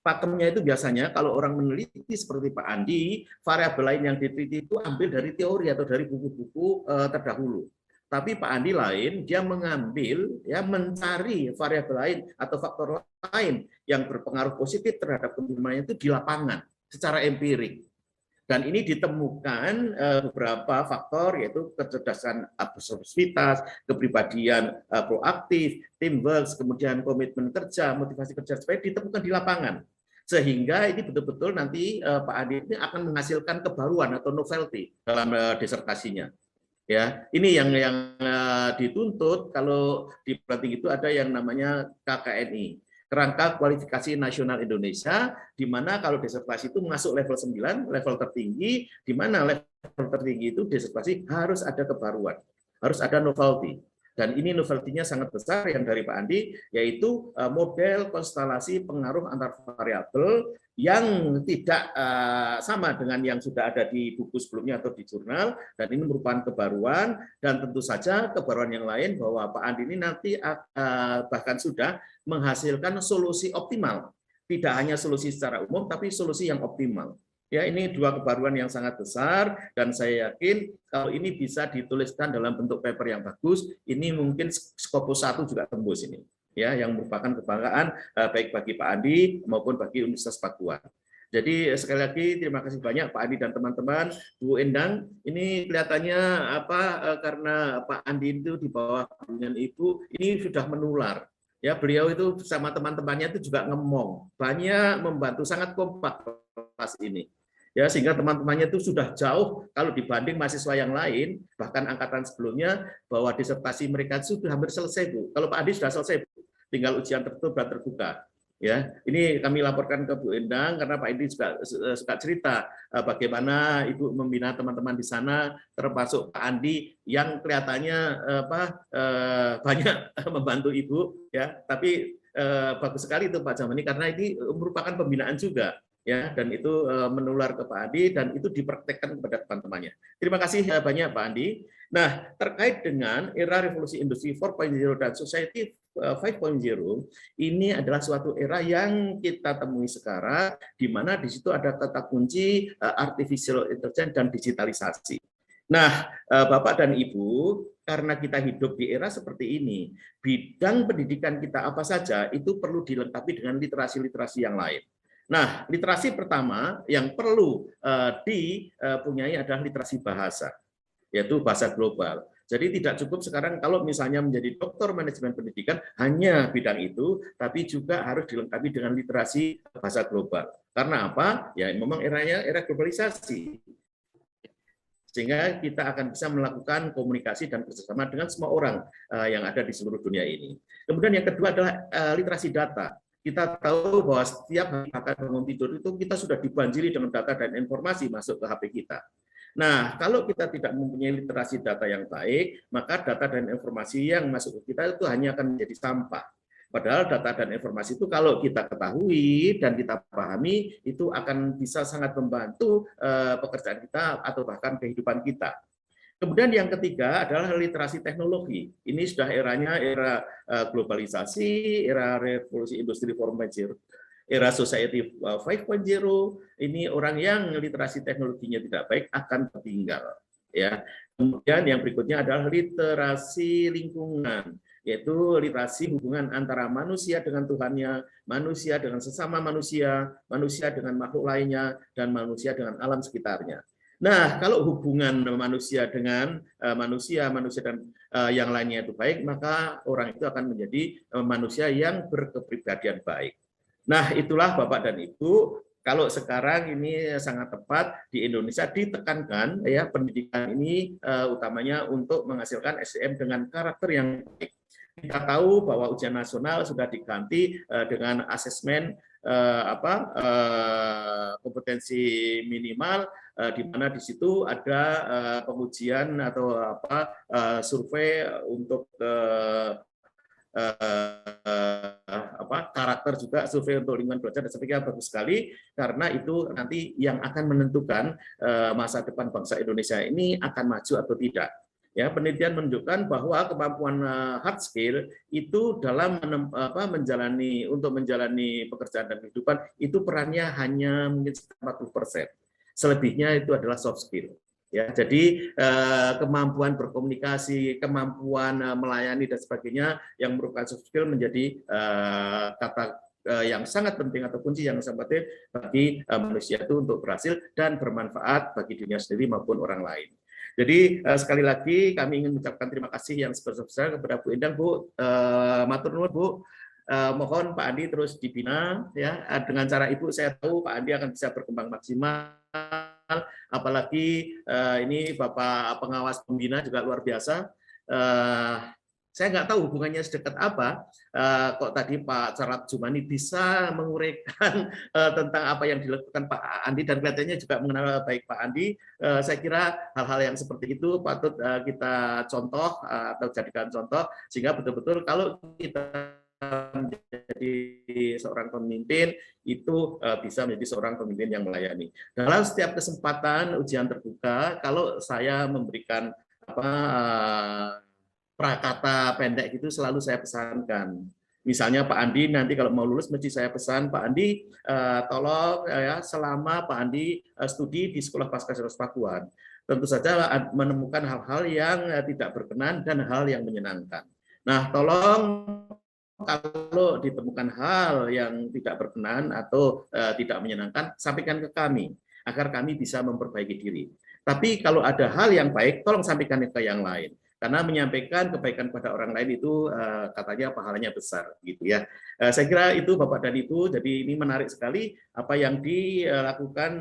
[SPEAKER 5] Pakemnya itu biasanya kalau orang meneliti seperti Pak Andi, variabel lain yang diteliti itu ambil dari teori atau dari buku-buku terdahulu. Tapi Pak Andi lain, dia mengambil, ya mencari variabel lain atau faktor lain yang berpengaruh positif terhadap kepemimpinannya itu di lapangan, secara empirik. Dan ini ditemukan beberapa faktor, yaitu kecerdasan absorpsivitas, kepribadian proaktif, teamwork, kemudian komitmen kerja, motivasi kerja, supaya ditemukan di lapangan. Sehingga ini betul-betul nanti Pak Andi ini akan menghasilkan kebaruan atau novelty dalam disertasinya. Ya, ini yang dituntut kalau di perguruan tinggi itu ada yang namanya KKNI. kerangka kualifikasi nasional Indonesia, di mana kalau disertasi itu masuk level 9, level tertinggi, di mana level tertinggi itu disertasi harus ada kebaruan, harus ada novelty. Dan ini novelty-nya sangat besar yang dari Pak Andi, yaitu model konstelasi pengaruh antar variabel yang tidak sama dengan yang sudah ada di buku sebelumnya atau di jurnal, dan ini merupakan kebaruan. Dan tentu saja kebaruan yang lain bahwa Pak Andi ini nanti bahkan sudah menghasilkan solusi optimal, tidak hanya solusi secara umum tapi solusi yang optimal. Ya, ini dua kebaruan yang sangat besar, dan saya yakin kalau ini bisa dituliskan dalam bentuk paper yang bagus, ini mungkin Scopus 1 juga tembus ini, ya, yang merupakan kebanggaan baik bagi Pak Andi maupun bagi Universitas Papua. Jadi sekali lagi terima kasih banyak Pak Andi dan teman-teman. Bu Endang, ini kelihatannya karena Pak Andi itu di bawah bimbingan Ibu, ini sudah menular. Ya, beliau itu sama teman-temannya itu juga ngemong, banyak membantu, sangat kompak pas ini. Ya, sehingga teman-temannya itu sudah jauh kalau dibanding mahasiswa yang lain, bahkan angkatan sebelumnya, bahwa disertasi mereka sudah hampir selesai, Bu. Kalau Pak Andi sudah selesai, Bu, tinggal ujian tertutup dan terbuka. Ya, ini kami laporkan ke Bu Endang karena Pak Andi juga suka cerita bagaimana Ibu membina teman-teman di sana, termasuk Pak Andi yang kelihatannya banyak membantu Ibu, ya. Tapi bagus sekali itu Pak Jamani karena ini merupakan pembinaan juga. Ya, dan itu menular ke Pak Andi dan itu dipraktekkan kepada teman-temannya. Terima kasih banyak Pak Andi. Nah, terkait dengan era revolusi industri 4.0 dan society 5.0, ini adalah suatu era yang kita temui sekarang, di mana di situ ada kata kunci artificial intelligence dan digitalisasi. Nah, Bapak dan Ibu, karena kita hidup di era seperti ini, bidang pendidikan kita apa saja itu perlu dilengkapi dengan literasi-literasi yang lain. Nah, literasi pertama yang perlu dipunyai adalah literasi bahasa, yaitu bahasa global. Jadi tidak cukup sekarang kalau misalnya menjadi doktor manajemen pendidikan hanya bidang itu, tapi juga harus dilengkapi dengan literasi bahasa global. Karena apa? Ya memang eranya era globalisasi. Sehingga kita akan bisa melakukan komunikasi dan kerjasama dengan semua orang yang ada di seluruh dunia ini. Kemudian yang kedua adalah literasi data. Kita tahu bahwa setiap hari akan bangun tidur itu kita sudah dibanjiri dengan data dan informasi masuk ke HP kita. Nah, kalau kita tidak mempunyai literasi data yang baik, maka data dan informasi yang masuk ke kita itu hanya akan menjadi sampah. Padahal data dan informasi itu kalau kita ketahui dan kita pahami, itu akan bisa sangat membantu pekerjaan kita atau bahkan kehidupan kita. Kemudian yang ketiga adalah literasi teknologi. Ini sudah eranya era globalisasi, era revolusi industri 4.0, era society 5.0. Ini orang yang literasi teknologinya tidak baik akan tertinggal. Ya. Kemudian yang berikutnya adalah literasi lingkungan, yaitu literasi hubungan antara manusia dengan Tuhannya, manusia dengan sesama manusia, manusia dengan makhluk lainnya, dan manusia dengan alam sekitarnya. Nah, kalau hubungan manusia dengan manusia dan yang lainnya itu baik, maka orang itu akan menjadi manusia yang berkepribadian baik. Nah, itulah Bapak dan Ibu, kalau sekarang ini sangat tepat di Indonesia ditekankan ya pendidikan ini utamanya untuk menghasilkan SDM dengan karakter yang baik. Kita tahu bahwa ujian nasional sudah diganti dengan asesmen kompetensi minimal, di mana di situ ada pengujian atau survei untuk karakter juga, survei untuk lingkungan belajar, dan sebagainya. Bagus sekali karena itu nanti yang akan menentukan masa depan bangsa Indonesia ini akan maju atau tidak. Ya, penelitian menunjukkan bahwa kemampuan hard skill itu dalam menjalani pekerjaan dan kehidupan itu perannya hanya mungkin 40%. Selebihnya itu adalah soft skill. Ya, jadi kemampuan berkomunikasi, kemampuan melayani dan sebagainya yang merupakan soft skill menjadi kata yang sangat penting atau kunci yang sangat penting bagi manusia itu untuk berhasil dan bermanfaat bagi dirinya sendiri maupun orang lain. Jadi sekali lagi kami ingin mengucapkan terima kasih yang sebesar-besarnya kepada Bu Endang, Bu. Matur nuwun, Bu. Mohon Pak Andi terus dibina ya. Dengan cara Ibu saya tahu Pak Andi akan bisa berkembang maksimal. Apalagi ini Bapak pengawas pembina juga luar biasa. Saya nggak tahu hubungannya sedekat apa, kok tadi Pak Charles Jumani bisa menguraikan tentang apa yang dilakukan Pak Andi, dan kelihatannya juga mengenal baik Pak Andi. Saya kira hal-hal yang seperti itu patut kita contoh atau jadikan contoh, sehingga betul-betul kalau kita menjadi seorang pemimpin itu bisa menjadi seorang pemimpin yang melayani. Dalam setiap kesempatan ujian terbuka, kalau saya memberikan prakata pendek itu selalu saya pesankan. Misalnya Pak Andi nanti kalau mau lulus mesti saya pesan, Pak Andi tolong ya selama Pak Andi studi di Sekolah Pascasarjana Pakuan, tentu saja menemukan hal-hal yang tidak berkenan dan hal yang menyenangkan. Nah, tolong kalau ditemukan hal yang tidak berkenan atau tidak menyenangkan, sampaikan ke kami agar kami bisa memperbaiki diri. Tapi kalau ada hal yang baik, tolong sampaikan ke yang lain. Karena menyampaikan kebaikan pada orang lain itu katanya pahalanya besar, gitu ya. Saya kira itu Bapak dan Ibu. Jadi ini menarik sekali apa yang dilakukan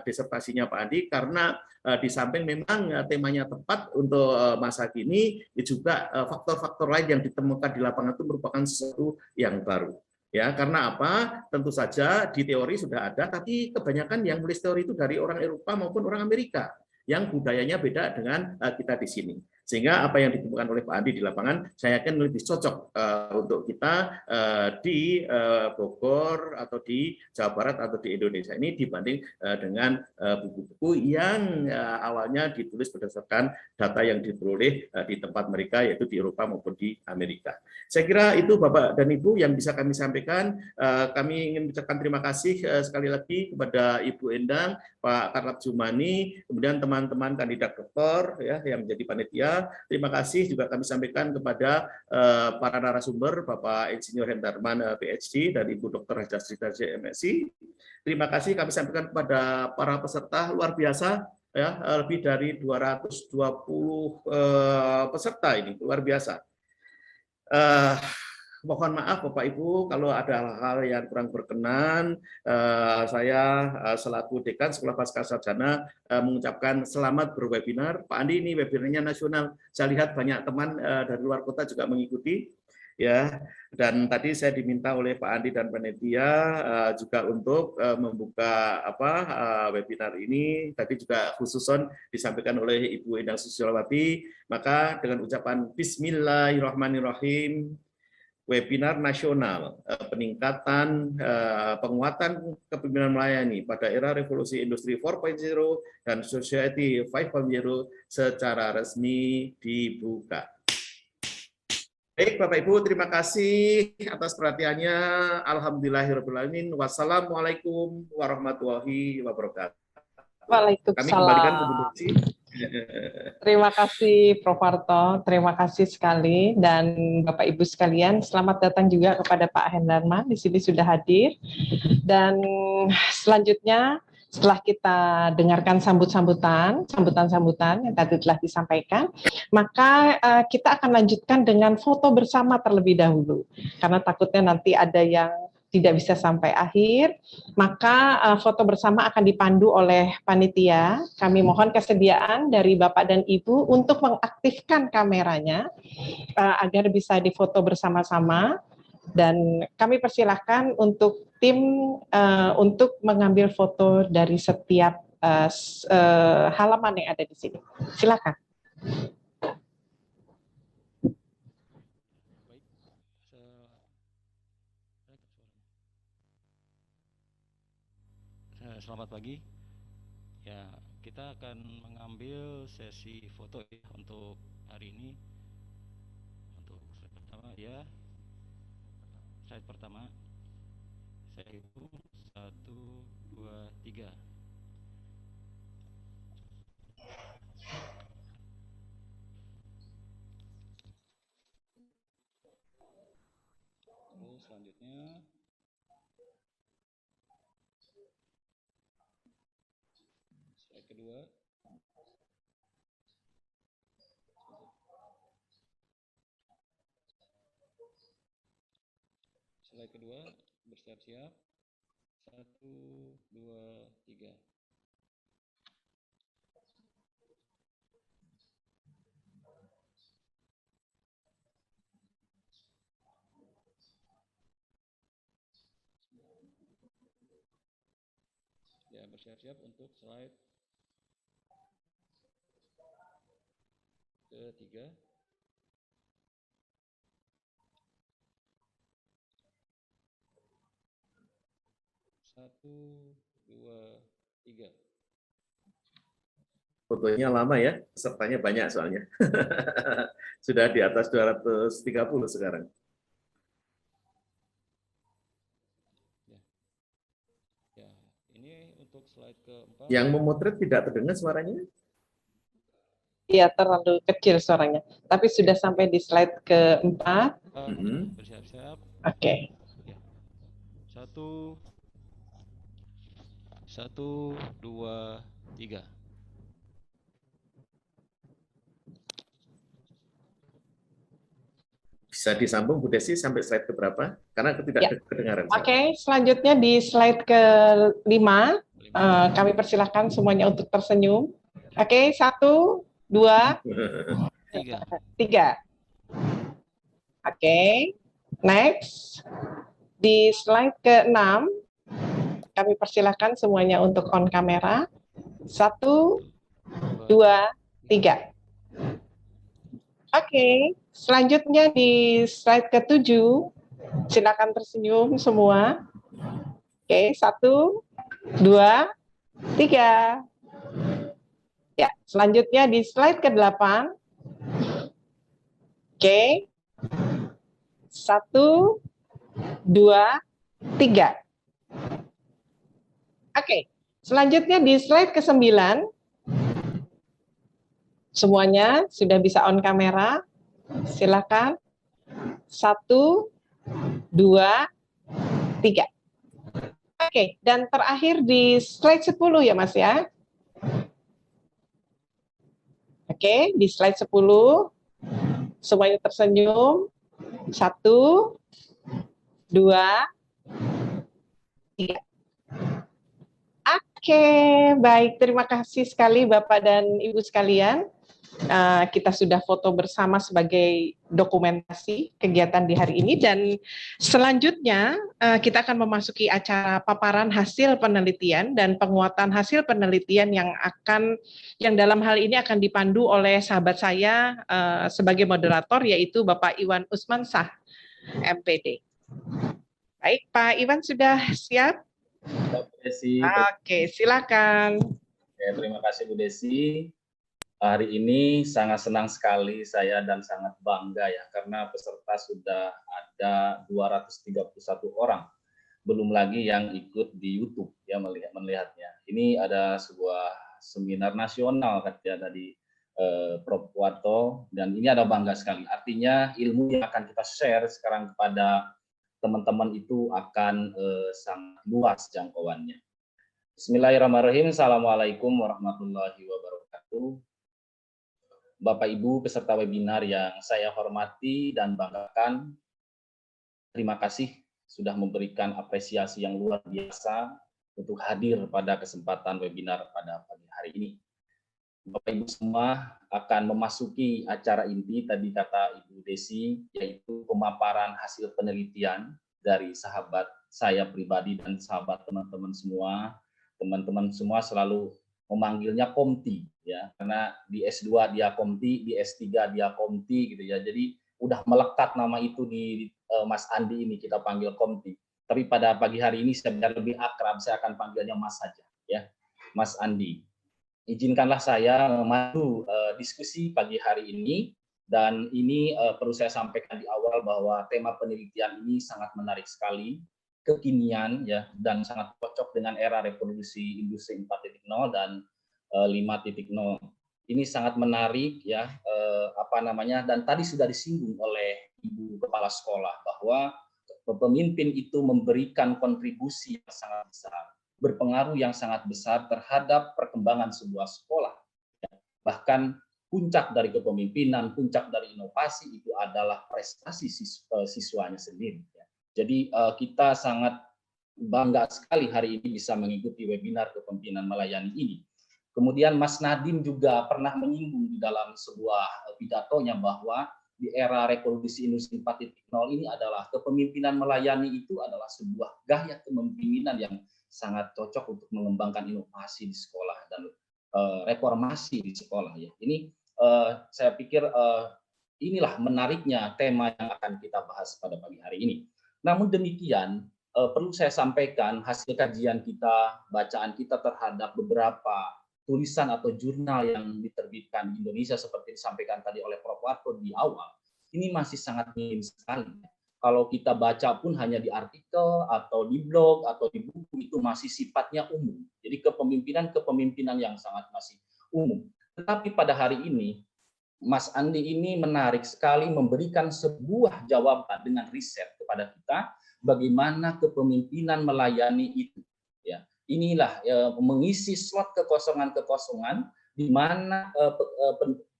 [SPEAKER 5] disertasinya Pak Andi, karena di samping memang temanya tepat untuk masa kini, juga faktor-faktor lain yang ditemukan di lapangan itu merupakan sesuatu yang baru. Ya, karena apa? Tentu saja di teori sudah ada, tapi kebanyakan yang menulis teori itu dari orang Eropa maupun orang Amerika, yang budayanya beda dengan kita di sini. Sehingga apa yang ditemukan oleh Pak Andi di lapangan, saya yakin lebih cocok untuk kita di Bogor atau di Jawa Barat atau di Indonesia ini dibanding dengan buku-buku yang awalnya ditulis berdasarkan data yang diperoleh di tempat mereka, yaitu di Eropa maupun di Amerika. Saya kira itu Bapak dan Ibu yang bisa kami sampaikan. Kami ingin mengucapkan terima kasih sekali lagi kepada Ibu Endang, Pak Charles Jumani, kemudian teman-teman kandidat doktor ya yang menjadi panitia. Terima kasih juga kami sampaikan kepada para narasumber, Bapak Insinyur Hendarman PhD dan Ibu Dr. Haja Srita MSc. Terima kasih kami sampaikan kepada para peserta luar biasa ya, lebih dari 220 peserta ini, luar biasa. Mohon maaf Bapak Ibu kalau ada hal-hal yang kurang berkenan. Saya selaku Dekan Sekolah Pascasarjana mengucapkan selamat berwebinar. Pak Andi, ini webinarnya nasional. Saya lihat banyak teman dari luar kota juga mengikuti. Ya, dan tadi saya diminta oleh Pak Andi dan panitia juga untuk membuka webinar ini. Tadi juga khususon disampaikan oleh Ibu Endang Susiolawati. Maka dengan ucapan Bismillahirrahmanirrahim, webinar nasional peningkatan penguatan kepemimpinan melayani pada era revolusi industri 4.0 dan society 5.0 secara resmi dibuka. Baik Bapak Ibu, terima kasih atas perhatiannya. Alhamdulillahirrahmanirrahim. Wassalamualaikum warahmatullahi wabarakatuh.
[SPEAKER 1] Waalaikumsalam.
[SPEAKER 5] Kami kembalikan ke Bu Desi.
[SPEAKER 1] Terima kasih Prof. Harto, terima kasih sekali, dan Bapak Ibu sekalian, selamat datang juga kepada Pak Hendarman, di sini sudah hadir. Dan selanjutnya setelah kita dengarkan sambutan-sambutan yang tadi telah disampaikan, maka kita akan lanjutkan dengan foto bersama terlebih dahulu, karena takutnya nanti ada yang tidak bisa sampai akhir, maka foto bersama akan dipandu oleh panitia. Kami mohon kesediaan dari Bapak dan Ibu untuk mengaktifkan kameranya agar bisa difoto bersama-sama, dan kami persilahkan untuk tim untuk mengambil foto dari setiap halaman yang ada di sini. Silakan.
[SPEAKER 7] Selamat pagi. Ya, kita akan mengambil sesi foto ya untuk hari ini. Untuk slide pertama ya. Slide pertama. Saya hitung 1, 2, 3. Terus selanjutnya slide kedua. Slide kedua, bersiap-siap. 1, 2, 3. Ya, bersiap-siap untuk slide ketiga. Satu, dua, tiga.
[SPEAKER 5] Fotonya lama ya, pesertanya banyak soalnya. Sudah di atas 230 sekarang.
[SPEAKER 7] Ya, ini untuk slide keempat.
[SPEAKER 5] Yang memotret tidak terdengar suaranya?
[SPEAKER 1] Iya, terlalu kecil suaranya. Tapi sudah sampai di slide keempat.
[SPEAKER 7] Bersiap-siap.
[SPEAKER 1] Oke.
[SPEAKER 7] Ya. Satu, dua, tiga.
[SPEAKER 5] Bisa disambung Bu Desi sampai slide keberapa? Karena tidak
[SPEAKER 1] Ya.
[SPEAKER 5] kedengaran.
[SPEAKER 1] Oke, selanjutnya di slide ke-5. Kami persilahkan semuanya untuk tersenyum. Oke, 1, 2, 3. Oke, next. Di slide ke-6, kami persilahkan semuanya untuk on kamera. 1, 2, 3. Oke, selanjutnya di slide ke-7, silakan tersenyum semua. Oke, 1, 2, 3. Ya, selanjutnya di slide ke-8. Oke. 1, 2, 3. Oke, selanjutnya di slide ke-9. Semuanya sudah bisa on kamera. Silakan. 1, 2, 3. Oke, dan terakhir di slide 10 ya Mas ya. Oke, di slide 10 semuanya tersenyum. 1, 2, 3. Oke, baik. Terima kasih sekali Bapak dan Ibu sekalian. Kita sudah foto bersama sebagai dokumentasi kegiatan di hari ini, dan selanjutnya kita akan memasuki acara paparan hasil penelitian dan penguatan hasil penelitian yang dalam hal ini akan dipandu oleh sahabat saya sebagai moderator, yaitu Bapak Iwan Usmansah, MPD. Baik, Pak Iwan sudah siap?
[SPEAKER 8] Bu Desi.
[SPEAKER 1] Oke, silakan.
[SPEAKER 8] Terima kasih Bu Desi. Hari ini sangat senang sekali saya dan sangat bangga ya, karena peserta sudah ada 231 orang. Belum lagi yang ikut di YouTube ya melihatnya. Ini ada sebuah seminar nasional katanya tadi Prof. Warto, dan ini ada bangga sekali. Artinya ilmu yang akan kita share sekarang kepada teman-teman itu akan sangat luas jangkauannya. Bismillahirrahmanirrahim. Assalamualaikum warahmatullahi wabarakatuh. Bapak Ibu peserta webinar yang saya hormati dan banggakan, terima kasih sudah memberikan apresiasi yang luar biasa untuk hadir pada kesempatan webinar pada pagi hari ini. Bapak Ibu semua akan memasuki acara inti tadi kata Ibu Desi, yaitu pemaparan hasil penelitian dari sahabat saya pribadi dan sahabat teman-teman semua. Teman-teman semua selalu memanggilnya Komti ya, karena di S2 dia Komti, di S3 dia Komti gitu ya. Jadi udah melekat nama itu di Mas Andi ini, kita panggil Komti. Tapi pada pagi hari ini saya lebih akrab, saya akan panggilnya Mas saja ya, Mas Andi. Izinkanlah saya memandu diskusi pagi hari ini, dan ini perlu saya sampaikan di awal bahwa tema penelitian ini sangat menarik sekali, kekinian ya, dan sangat cocok dengan era revolusi industri 4.0 dan 5.0. Ini sangat menarik ya, dan tadi sudah disinggung oleh Ibu Kepala Sekolah bahwa pemimpin itu memberikan kontribusi yang sangat besar, berpengaruh yang sangat besar terhadap perkembangan sebuah sekolah. Bahkan puncak dari kepemimpinan, puncak dari inovasi itu adalah prestasi siswanya sendiri. Jadi kita sangat bangga sekali hari ini bisa mengikuti webinar kepemimpinan melayani ini. Kemudian Mas Nadiem juga pernah menyinggung di dalam sebuah pidatonya bahwa di era revolusi industri 4.0 ini adalah kepemimpinan melayani itu adalah sebuah gaya kepemimpinan yang sangat cocok untuk mengembangkan inovasi di sekolah dan reformasi di sekolah ya. Ini saya pikir inilah menariknya tema yang akan kita bahas pada pagi hari ini. Namun demikian, perlu saya sampaikan hasil kajian kita, bacaan kita terhadap beberapa tulisan atau jurnal yang diterbitkan di Indonesia seperti disampaikan tadi oleh Prof. Warto di awal, ini masih sangat minim sekali. Kalau kita baca pun hanya di artikel atau di blog atau di buku, itu masih sifatnya umum. Jadi kepemimpinan yang sangat masih umum. Tetapi pada hari ini, Mas Andi ini menarik sekali memberikan sebuah jawaban dengan riset kepada kita bagaimana kepemimpinan melayani itu. Ya, inilah mengisi slot kekosongan-kekosongan di mana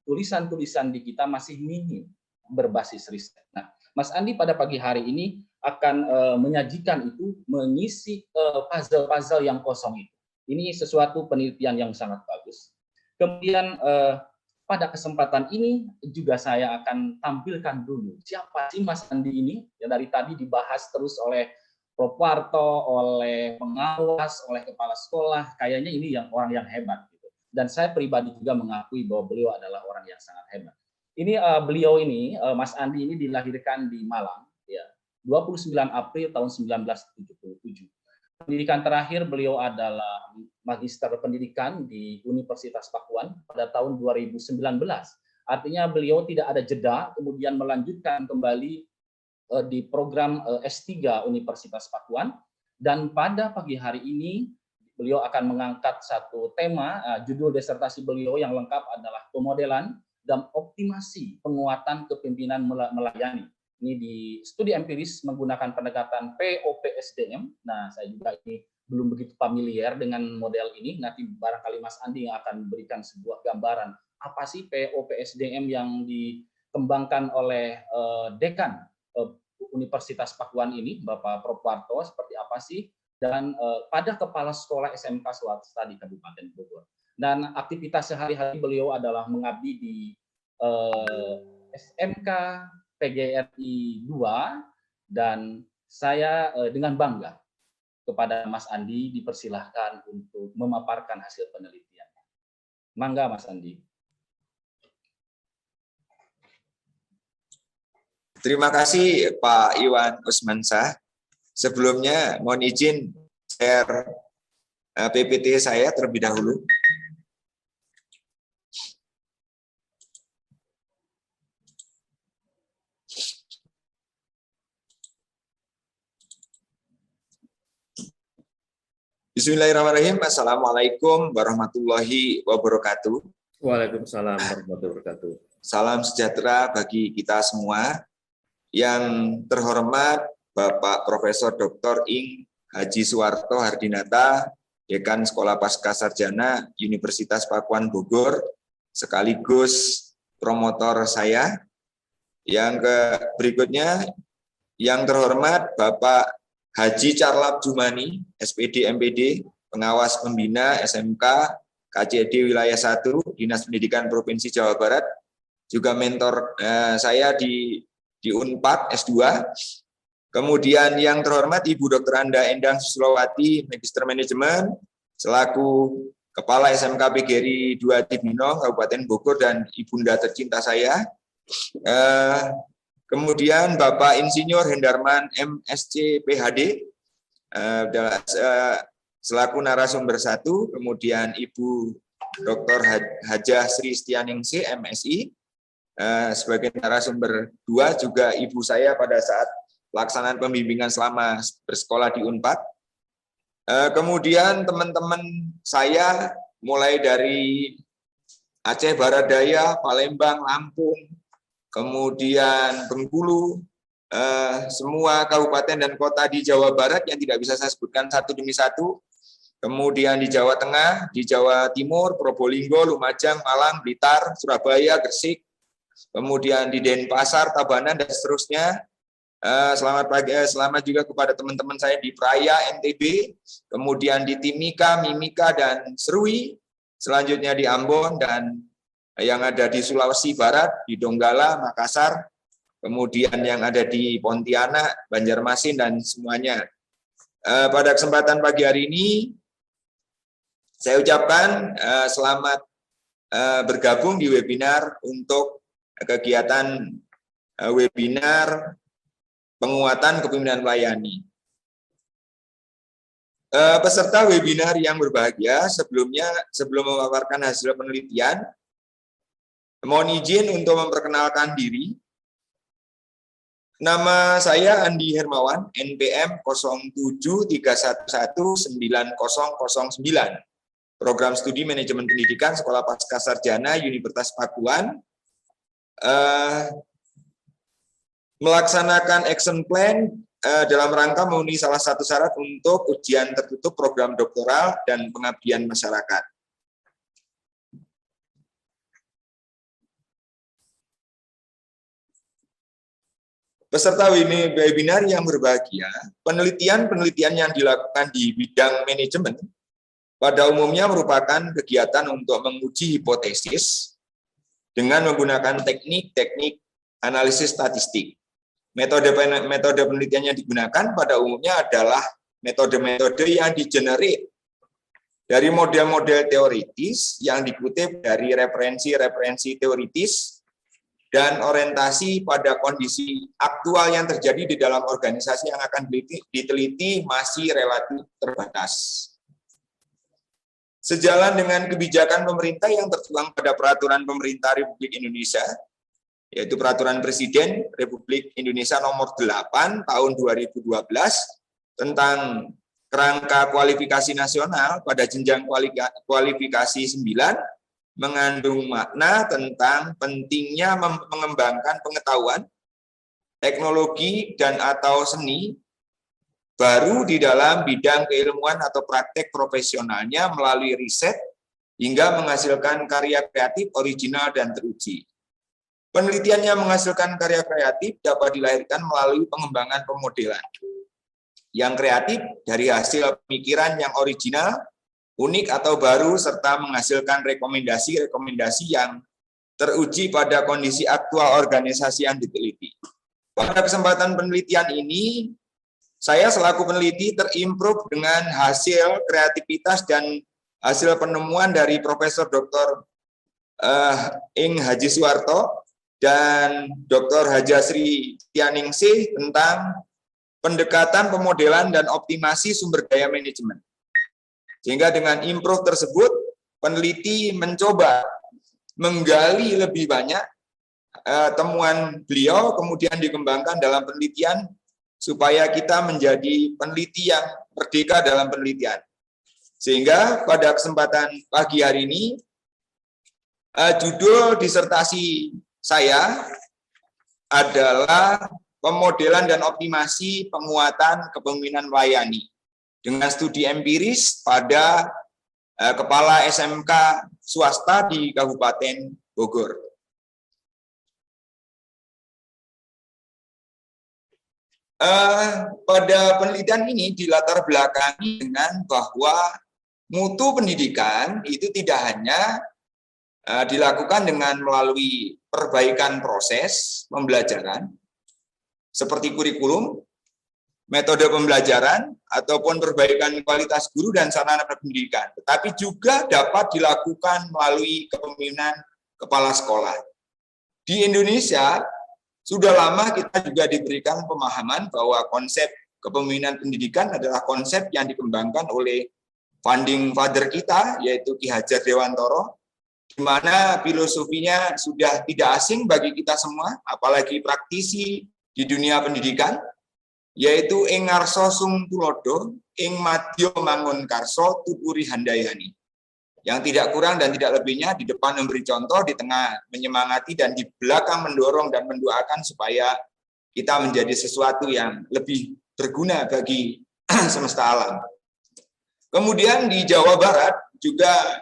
[SPEAKER 8] tulisan-tulisan di kita masih minim berbasis riset. Nah, Mas Andi pada pagi hari ini akan menyajikan itu, mengisi puzzle-puzzle yang kosong itu. Ini sesuatu penelitian yang sangat bagus. Kemudian pada kesempatan ini juga saya akan tampilkan dulu siapa sih Mas Andi ini. Ya, dari tadi dibahas terus oleh Prof. Warto, oleh pengawas, oleh kepala sekolah. Kayaknya ini orang yang hebat gitu. Dan saya pribadi juga mengakui bahwa beliau adalah orang yang sangat hebat. Ini beliau ini, Mas Andi ini dilahirkan di Malang, ya, 29 April tahun 1977. Pendidikan terakhir beliau adalah Magister Pendidikan di Universitas Pakuan pada tahun 2019. Artinya beliau tidak ada jeda, kemudian melanjutkan kembali di program S3 Universitas Pakuan. Dan pada pagi hari ini beliau akan mengangkat satu tema, judul disertasi beliau yang lengkap adalah pemodelan dan optimasi penguatan kepemimpinan melayani. Ini di studi empiris menggunakan pendekatan POPSDM. Nah, saya juga ini belum begitu familiar dengan model ini. Nanti barangkali Mas Andi yang akan memberikan sebuah gambaran apa sih POPSDM yang dikembangkan oleh Dekan Universitas Pakuan ini, Bapak Prof. Warto, seperti apa sih? Dan pada kepala sekolah SMK swasta di Kabupaten Bogor. Dan aktivitas sehari-hari beliau adalah mengabdi di SMK PGRI 2, dan saya dengan bangga kepada Mas Andi dipersilahkan untuk memaparkan hasil penelitiannya. Mangga Mas Andi.
[SPEAKER 9] Terima kasih Pak Iwan Usmansyah. Sebelumnya mohon izin share PPT saya terlebih dahulu. Bismillahirrahmanirrahim. Assalamualaikum warahmatullahi wabarakatuh.
[SPEAKER 5] Waalaikumsalam warahmatullahi wabarakatuh.
[SPEAKER 9] Salam sejahtera bagi kita semua. Yang terhormat Bapak Profesor Dr. Ing Haji Suwarto Hardinata, Dekan Sekolah Pascasarjana Universitas Pakuan Bogor, sekaligus promotor saya. Yang berikutnya, yang terhormat Bapak Haji Carlap Jumani, SPD MPD, Pengawas Pembina SMK KCD Wilayah 1, Dinas Pendidikan Provinsi Jawa Barat, juga mentor saya di Unpad S2. Kemudian yang terhormat Ibu Dr. Anda Endang Suslowati, Magister Manajemen, selaku Kepala SMK PGRI 2 Cibinong, Kabupaten Bogor, dan ibunda tercinta saya. Kemudian Bapak Insinyur Hendarman MSc PhD selaku narasumber 1, kemudian Ibu Dr. Hajah Sri Stianingsih MSI sebagai narasumber 2, juga ibu saya pada saat pelaksanaan pembimbingan selama bersekolah di Unpad. Kemudian teman-teman saya mulai dari Aceh Barat Daya, Palembang, Lampung, kemudian Bengkulu, semua kabupaten dan kota di Jawa Barat yang tidak bisa saya sebutkan satu demi satu. Kemudian di Jawa Tengah, di Jawa Timur, Probolinggo, Lumajang, Malang, Blitar, Surabaya, Gresik, kemudian di Denpasar, Tabanan, dan seterusnya. Selamat pagi, selamat juga kepada teman-teman saya di Praya, NTB, kemudian di Timika, Mimika, dan Serui, selanjutnya di Ambon, dan yang ada di Sulawesi Barat, di Donggala, Makassar, kemudian yang ada di Pontianak, Banjarmasin, dan semuanya. pada kesempatan pagi hari ini saya ucapkan selamat bergabung di webinar untuk kegiatan webinar penguatan kepemimpinan melayani. Peserta webinar yang berbahagia, sebelum memaparkan hasil penelitian, mohon izin untuk memperkenalkan diri. Nama saya Andi Hermawan, NPM 073119009, Program Studi Manajemen Pendidikan Sekolah Pascasarjana Universitas Pakuan, melaksanakan action plan dalam rangka memenuhi salah satu syarat untuk ujian tertutup program doktoral dan pengabdian masyarakat. Peserta webinar yang berbahagia, penelitian yang dilakukan di bidang manajemen pada umumnya merupakan kegiatan untuk menguji hipotesis dengan menggunakan teknik-teknik analisis statistik. Metode penelitian yang digunakan pada umumnya adalah metode-metode yang digenerate dari model-model teoritis yang dikutip dari referensi-referensi teoritis dan orientasi pada kondisi aktual yang terjadi di dalam organisasi yang akan diteliti masih relatif terbatas. Sejalan dengan kebijakan pemerintah yang tertuang pada Peraturan Pemerintah Republik Indonesia, yaitu Peraturan Presiden Republik Indonesia Nomor 8 Tahun 2012 tentang kerangka kualifikasi nasional pada jenjang kualifikasi 9, mengandung makna tentang pentingnya mengembangkan pengetahuan, teknologi, dan atau seni baru di dalam bidang keilmuan atau praktek profesionalnya melalui riset hingga menghasilkan karya kreatif, original, dan teruji. Penelitian yang menghasilkan karya kreatif dapat dilahirkan melalui pengembangan pemodelan yang kreatif dari hasil pemikiran yang original, unik atau baru, serta menghasilkan rekomendasi-rekomendasi yang teruji pada kondisi aktual organisasi yang diteliti. Pada kesempatan penelitian ini, saya selaku peneliti terimprove dengan hasil kreativitas dan hasil penemuan dari Profesor Dr. Ing Haji Suwarto dan Dr. Hajasri Tianingsih tentang pendekatan pemodelan dan optimasi sumber daya manajemen. Sehingga dengan improve tersebut, peneliti mencoba menggali lebih banyak temuan beliau, kemudian dikembangkan dalam penelitian supaya kita menjadi peneliti yang merdeka dalam penelitian. Sehingga pada kesempatan pagi hari ini, judul disertasi saya adalah pemodelan dan optimasi penguatan kepemimpinan melayani dengan studi empiris pada kepala SMK swasta di Kabupaten Bogor. Pada penelitian ini dilatar belakangi dengan bahwa mutu pendidikan itu tidak hanya dilakukan dengan melalui perbaikan proses pembelajaran seperti kurikulum, metode pembelajaran, ataupun perbaikan kualitas guru dan sarana pendidikan, tetapi juga dapat dilakukan melalui kepemimpinan kepala sekolah. Di Indonesia, sudah lama kita juga diberikan pemahaman bahwa konsep kepemimpinan pendidikan adalah konsep yang dikembangkan oleh founding father kita, yaitu Ki Hajar Dewantoro, di mana filosofinya sudah tidak asing bagi kita semua, apalagi praktisi di dunia pendidikan, yaitu ing ngarsa sung tulodo, ing madya mangun karso tuturi handayani. Yang tidak kurang dan tidak lebihnya di depan memberi contoh, di tengah menyemangati, dan di belakang mendorong dan mendoakan supaya kita menjadi sesuatu yang lebih berguna bagi semesta alam. Kemudian di Jawa Barat juga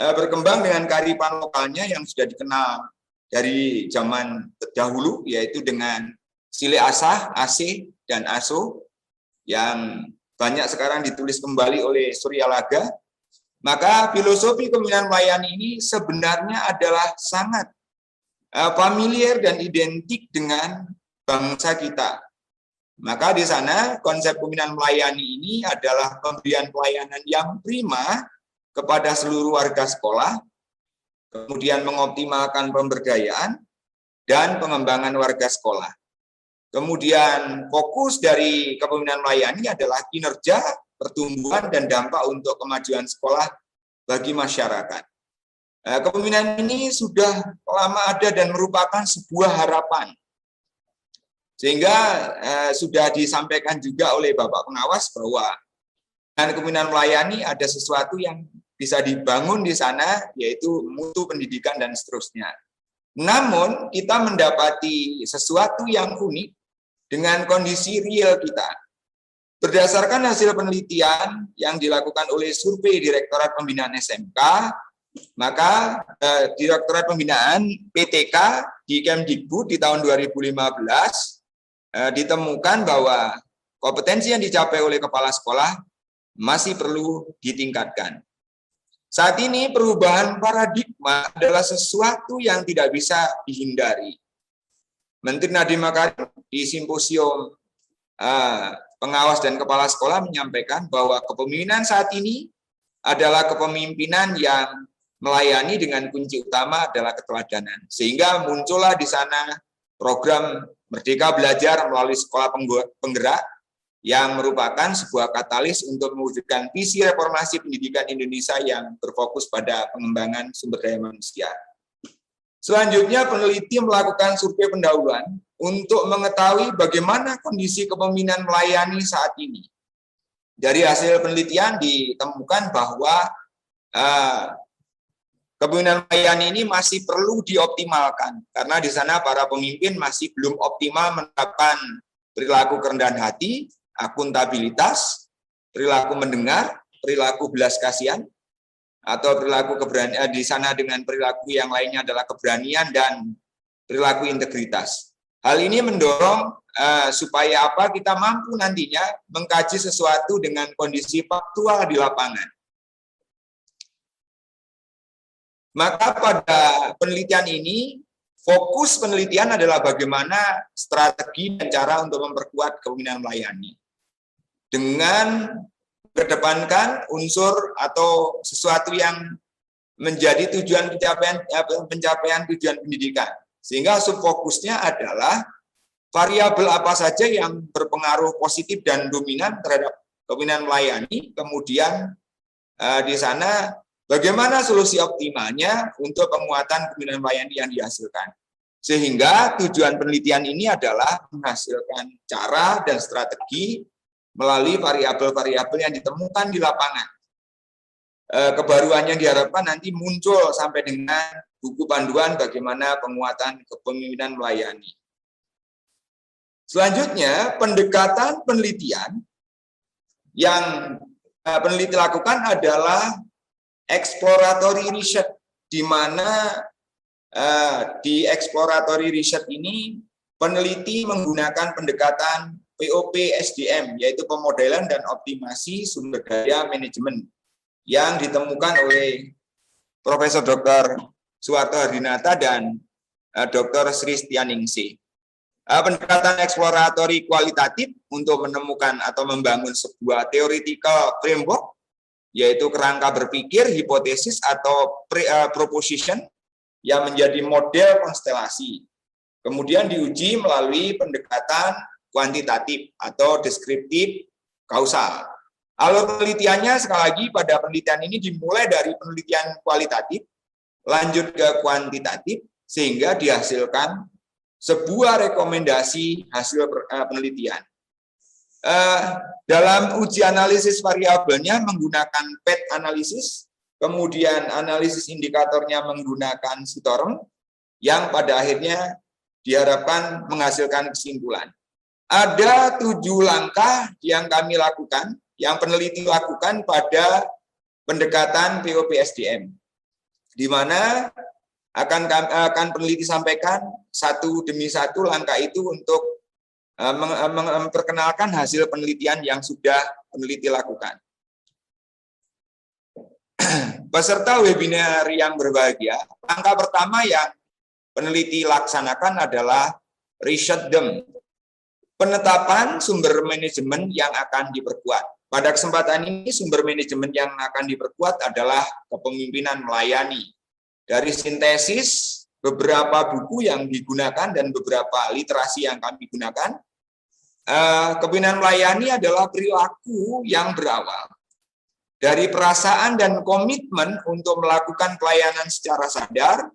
[SPEAKER 9] berkembang dengan kearifan lokalnya yang sudah dikenal dari zaman terdahulu, yaitu dengan Sile Asah, AC, dan ASO yang banyak sekarang ditulis kembali oleh Surya Laga. Maka filosofi kepemimpinan melayani ini sebenarnya adalah sangat familiar dan identik dengan bangsa kita. Maka di sana konsep kepemimpinan melayani ini adalah pemberian pelayanan yang prima kepada seluruh warga sekolah, kemudian mengoptimalkan pemberdayaan dan pengembangan warga sekolah. Kemudian fokus dari kepemimpinan melayani adalah kinerja, pertumbuhan, dan dampak untuk kemajuan sekolah bagi masyarakat. Kepemimpinan ini sudah lama ada dan merupakan sebuah harapan. Sehingga sudah disampaikan juga oleh Bapak Pengawas bahwa dengan kepemimpinan melayani ada sesuatu yang bisa dibangun di sana, yaitu mutu pendidikan dan seterusnya. Namun kita mendapati sesuatu yang unik dengan kondisi real kita. Berdasarkan hasil penelitian yang dilakukan oleh survei Direktorat Pembinaan SMK, maka Direktorat Pembinaan PTK di Kemdikbud di tahun 2015 ditemukan bahwa kompetensi yang dicapai oleh kepala sekolah masih perlu ditingkatkan. Saat ini perubahan paradigma adalah sesuatu yang tidak bisa dihindari. Menteri Nadiem Makarim di simposium pengawas dan kepala sekolah menyampaikan bahwa kepemimpinan saat ini adalah kepemimpinan yang melayani dengan kunci utama adalah keteladanan. Sehingga muncullah di sana program Merdeka Belajar melalui Sekolah Penggerak yang merupakan sebuah katalis untuk mewujudkan visi reformasi pendidikan Indonesia yang berfokus pada pengembangan sumber daya manusia. Selanjutnya, peneliti melakukan survei pendahuluan untuk mengetahui bagaimana kondisi kepemimpinan melayani saat ini. Dari hasil penelitian ditemukan bahwa kepemimpinan melayani ini masih perlu dioptimalkan karena di sana para pemimpin masih belum optimal menerapkan perilaku kerendahan hati, akuntabilitas, perilaku mendengar, perilaku belas kasihan, atau perilaku keberanian di sana dengan perilaku yang lainnya adalah keberanian dan perilaku integritas. Hal ini mendorong supaya kita mampu nantinya mengkaji sesuatu dengan kondisi faktual di lapangan. Maka pada penelitian ini, fokus penelitian adalah bagaimana strategi dan cara untuk memperkuat kepemimpinan melayani. Dengan kedepankan unsur atau sesuatu yang menjadi tujuan pencapaian tujuan pendidikan. Sehingga subfokusnya adalah variabel apa saja yang berpengaruh positif dan dominan terhadap kepemimpinan melayani, kemudian di sana bagaimana solusi optimalnya untuk penguatan kepemimpinan melayani yang dihasilkan. Sehingga tujuan penelitian ini adalah menghasilkan cara dan strategi melalui variabel-variabel yang ditemukan di lapangan. Kebaruan yang diharapkan nanti muncul sampai dengan buku panduan bagaimana penguatan kepemimpinan melayani. Selanjutnya, pendekatan penelitian yang peneliti lakukan adalah exploratory research, di mana di exploratory research ini peneliti menggunakan pendekatan POP SDM, yaitu pemodelan dan optimasi sumber daya manajemen yang ditemukan oleh Profesor Dr. Suwarto Hardinata dan Dr. Sri Stianingsih. Pendekatan eksploratory kualitatif untuk menemukan atau membangun sebuah theoretical framework, yaitu kerangka berpikir, hipotesis atau proposition yang menjadi model konstelasi. Kemudian diuji melalui pendekatan kuantitatif atau deskriptif kausal. Alur penelitiannya sekali lagi pada penelitian ini dimulai dari penelitian kualitatif, lanjut ke kuantitatif, sehingga dihasilkan sebuah rekomendasi hasil penelitian. Dalam uji analisis variabelnya menggunakan PET analisis, kemudian analisis indikatornya menggunakan Sitoron, yang pada akhirnya diharapkan menghasilkan kesimpulan. Ada 7 langkah yang kami lakukan, yang peneliti lakukan pada pendekatan POP SDM, di mana akan peneliti sampaikan satu demi satu langkah itu untuk memperkenalkan hasil penelitian yang sudah peneliti lakukan. Peserta webinar yang berbahagia, langkah pertama yang peneliti laksanakan adalah research them. penetapan sumber manajemen yang akan diperkuat. Pada kesempatan ini sumber manajemen yang akan diperkuat adalah kepemimpinan melayani. Dari sintesis beberapa buku yang digunakan dan beberapa literasi yang kami gunakan, kepemimpinan melayani adalah perilaku yang berawal dari perasaan dan komitmen untuk melakukan pelayanan secara sadar,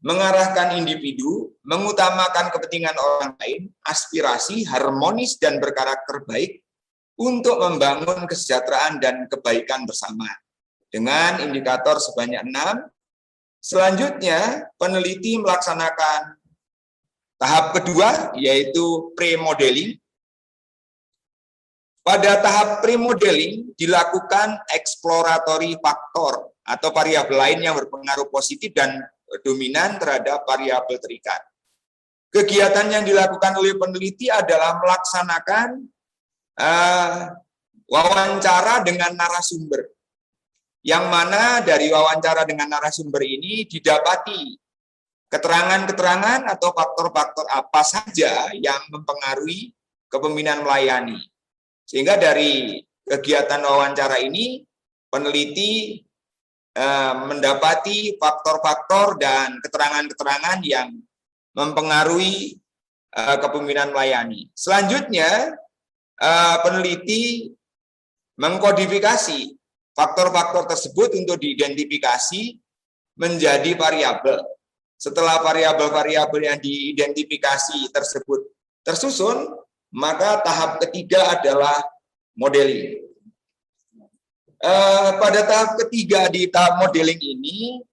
[SPEAKER 9] mengarahkan individu, mengutamakan kepentingan orang lain, aspirasi, harmonis, dan berkarakter baik untuk membangun kesejahteraan dan kebaikan bersama. Dengan indikator sebanyak 6, selanjutnya peneliti melaksanakan tahap kedua, yaitu pre-modeling. Pada tahap pre-modeling dilakukan exploratory faktor atau variabel lain yang berpengaruh positif dan dominan terhadap variabel terikat. Kegiatan yang dilakukan oleh peneliti adalah melaksanakan wawancara dengan narasumber, yang mana dari wawancara dengan narasumber ini didapati keterangan-keterangan atau faktor-faktor apa saja yang mempengaruhi kepemimpinan melayani. Sehingga dari kegiatan wawancara ini peneliti mendapati faktor-faktor dan keterangan-keterangan yang mempengaruhi kepemimpinan melayani. Selanjutnya, peneliti mengkodifikasi faktor-faktor tersebut untuk diidentifikasi menjadi variabel. Setelah variabel-variabel yang diidentifikasi tersebut tersusun, maka tahap ketiga adalah modeling. Pada tahap ketiga di tahap modeling ini,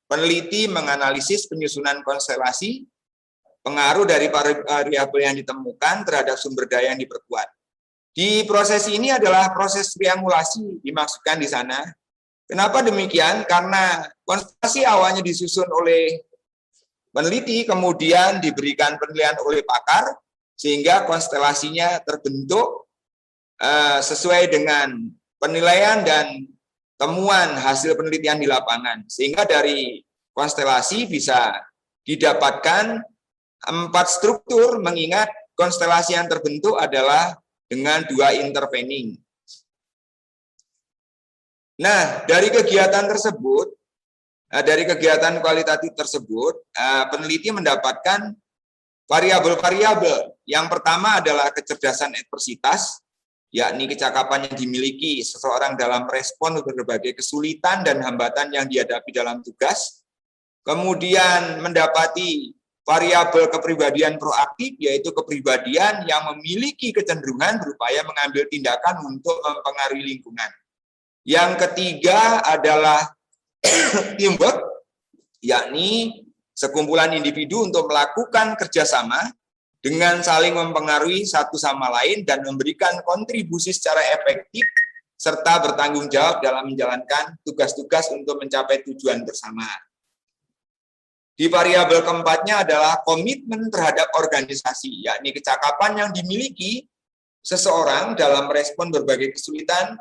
[SPEAKER 9] peneliti menganalisis penyusunan konstelasi, pengaruh dari variabel yang ditemukan terhadap sumber daya yang diperkuat. Di proses ini adalah proses triangulasi dimaksudkan di sana. Kenapa demikian? Karena konstelasi awalnya disusun oleh peneliti, kemudian diberikan penilaian oleh pakar, sehingga konstelasinya terbentuk sesuai dengan penilaian dan temuan hasil penelitian di lapangan, sehingga dari konstelasi bisa didapatkan 4 struktur, mengingat konstelasi yang terbentuk adalah dengan 2 intervening. Nah, dari kegiatan tersebut, dari kegiatan kualitatif tersebut, peneliti mendapatkan variabel-variabel. Yang pertama adalah kecerdasan adversitas, yakni kecakapan yang dimiliki seseorang dalam respon berbagai kesulitan dan hambatan yang dihadapi dalam tugas. Kemudian mendapati variabel kepribadian proaktif, yaitu kepribadian yang memiliki kecenderungan berupaya mengambil tindakan untuk mempengaruhi lingkungan. Yang ketiga adalah teamwork, yakni sekumpulan individu untuk melakukan kerjasama dengan saling mempengaruhi satu sama lain dan memberikan kontribusi secara efektif serta bertanggung jawab dalam menjalankan tugas-tugas untuk mencapai tujuan bersama. Di variabel keempatnya adalah komitmen terhadap organisasi, yakni kecakapan yang dimiliki seseorang dalam merespon berbagai kesulitan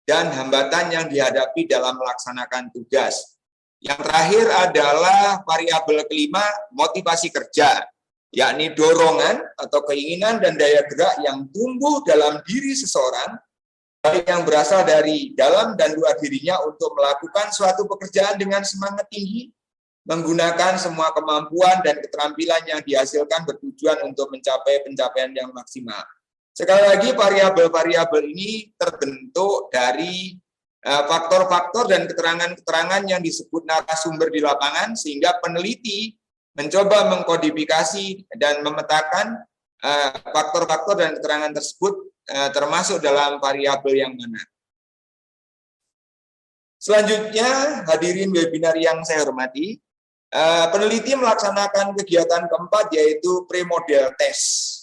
[SPEAKER 9] dan hambatan yang dihadapi dalam melaksanakan tugas. Yang terakhir adalah variabel kelima, motivasi kerja, yakni dorongan atau keinginan dan daya gerak yang tumbuh dalam diri seseorang, baik yang berasal dari dalam dan luar dirinya untuk melakukan suatu pekerjaan dengan semangat tinggi, menggunakan semua kemampuan dan keterampilan yang dihasilkan bertujuan untuk mencapai pencapaian yang maksimal. Sekali lagi, variabel-variabel ini terbentuk dari faktor-faktor dan keterangan-keterangan yang disebut narasumber di lapangan, sehingga peneliti mencoba mengkodifikasi dan memetakan faktor-faktor dan keterangan tersebut termasuk dalam variabel yang mana. Selanjutnya, hadirin webinar yang saya hormati, peneliti melaksanakan kegiatan keempat, yaitu pre-model test.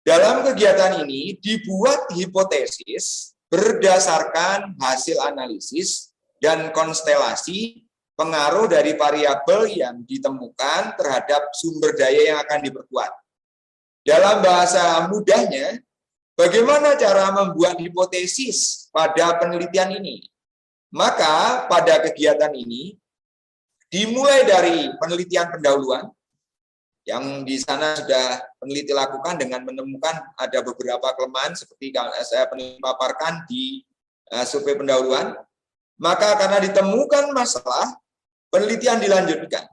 [SPEAKER 9] Dalam kegiatan ini dibuat hipotesis berdasarkan hasil analisis dan konstelasi pengaruh dari variabel yang ditemukan terhadap sumber daya yang akan diperkuat. Dalam bahasa mudahnya, bagaimana cara membuat hipotesis pada penelitian ini? Maka pada kegiatan ini dimulai dari penelitian pendahuluan, yang di sana sudah peneliti lakukan dengan menemukan ada beberapa kelemahan seperti saya peneliti paparkan di survei pendahuluan. Maka karena ditemukan masalah, penelitian dilanjutkan.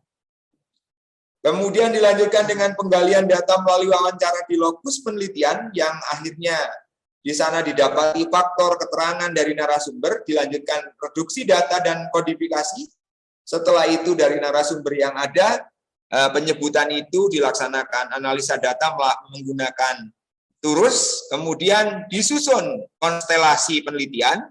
[SPEAKER 9] Kemudian dilanjutkan dengan penggalian data melalui wawancara di lokus penelitian yang akhirnya di sana didapati faktor keterangan dari narasumber, dilanjutkan produksi data dan kodifikasi. Setelah itu dari narasumber yang ada, penyebutan itu dilaksanakan analisa data menggunakan TURUS, kemudian disusun konstelasi penelitian,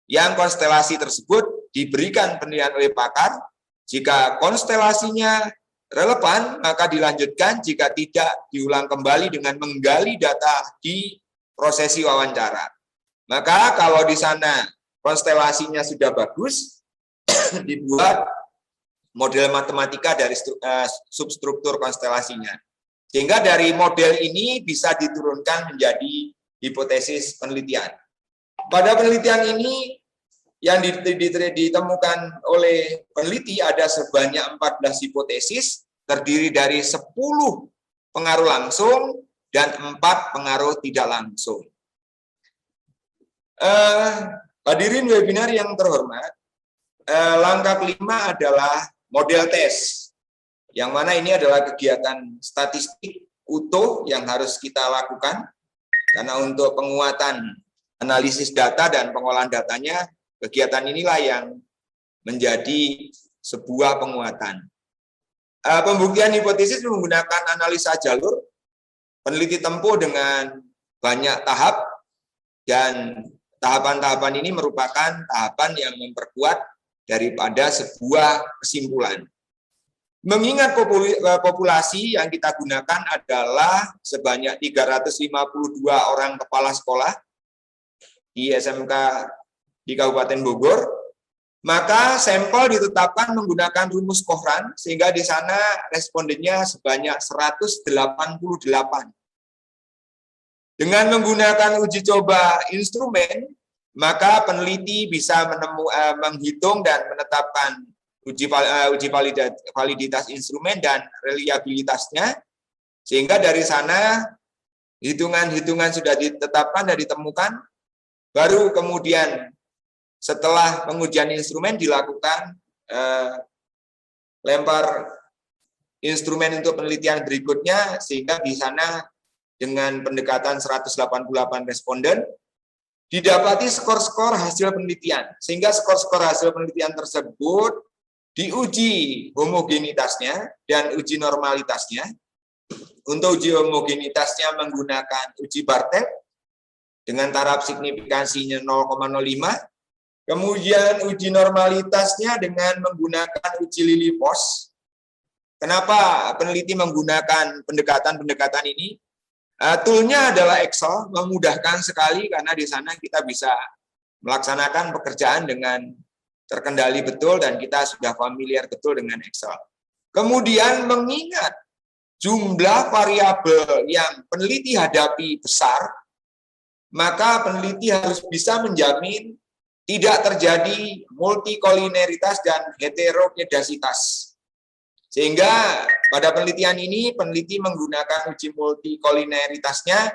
[SPEAKER 9] yang konstelasi tersebut diberikan penilaian oleh pakar. Jika konstelasinya relevan, maka dilanjutkan, jika tidak diulang kembali dengan menggali data di prosesi wawancara. Maka kalau di sana konstelasinya sudah bagus, dibuat model matematika dari substruktur konstelasinya. Sehingga dari model ini bisa diturunkan menjadi hipotesis penelitian. Pada penelitian ini yang ditemukan oleh peneliti ada sebanyak 14 hipotesis, terdiri dari 10 pengaruh langsung dan 4 pengaruh tidak langsung. Hadirin webinar yang terhormat, langkah kelima adalah model tes, yang mana ini adalah kegiatan statistik utuh yang harus kita lakukan, karena untuk penguatan analisis data dan pengolahan datanya, kegiatan inilah yang menjadi sebuah penguatan. Pembuktian hipotesis menggunakan analisa jalur, peneliti tempuh dengan banyak tahap, dan tahapan-tahapan ini merupakan tahapan yang memperkuat daripada sebuah kesimpulan. Mengingat populasi yang kita gunakan adalah sebanyak 352 orang kepala sekolah di SMK di Kabupaten Bogor, maka sampel ditetapkan menggunakan rumus Kohran, sehingga di sana respondennya sebanyak 188. Dengan menggunakan uji coba instrumen, maka peneliti bisa menghitung dan menetapkan uji validitas instrumen dan reliabilitasnya, sehingga dari sana hitungan-hitungan sudah ditetapkan dan ditemukan, baru kemudian setelah pengujian instrumen dilakukan lempar instrumen untuk penelitian berikutnya, sehingga di sana dengan pendekatan 188 responden didapati skor-skor hasil penelitian, sehingga skor-skor hasil penelitian tersebut diuji homogenitasnya dan uji normalitasnya. Untuk uji homogenitasnya menggunakan uji Bartek dengan taraf signifikansinya 0,05. Kemudian uji normalitasnya dengan menggunakan uji Lilipos. Kenapa peneliti menggunakan pendekatan-pendekatan ini? Toolnya adalah Excel, memudahkan sekali karena di sana kita bisa melaksanakan pekerjaan dengan terkendali betul dan kita sudah familiar betul dengan Excel. Kemudian mengingat jumlah variabel yang peneliti hadapi besar, maka peneliti harus bisa menjamin tidak terjadi multikolineritas dan heterokedasitas. Sehingga pada penelitian ini, peneliti menggunakan uji multikolineritasnya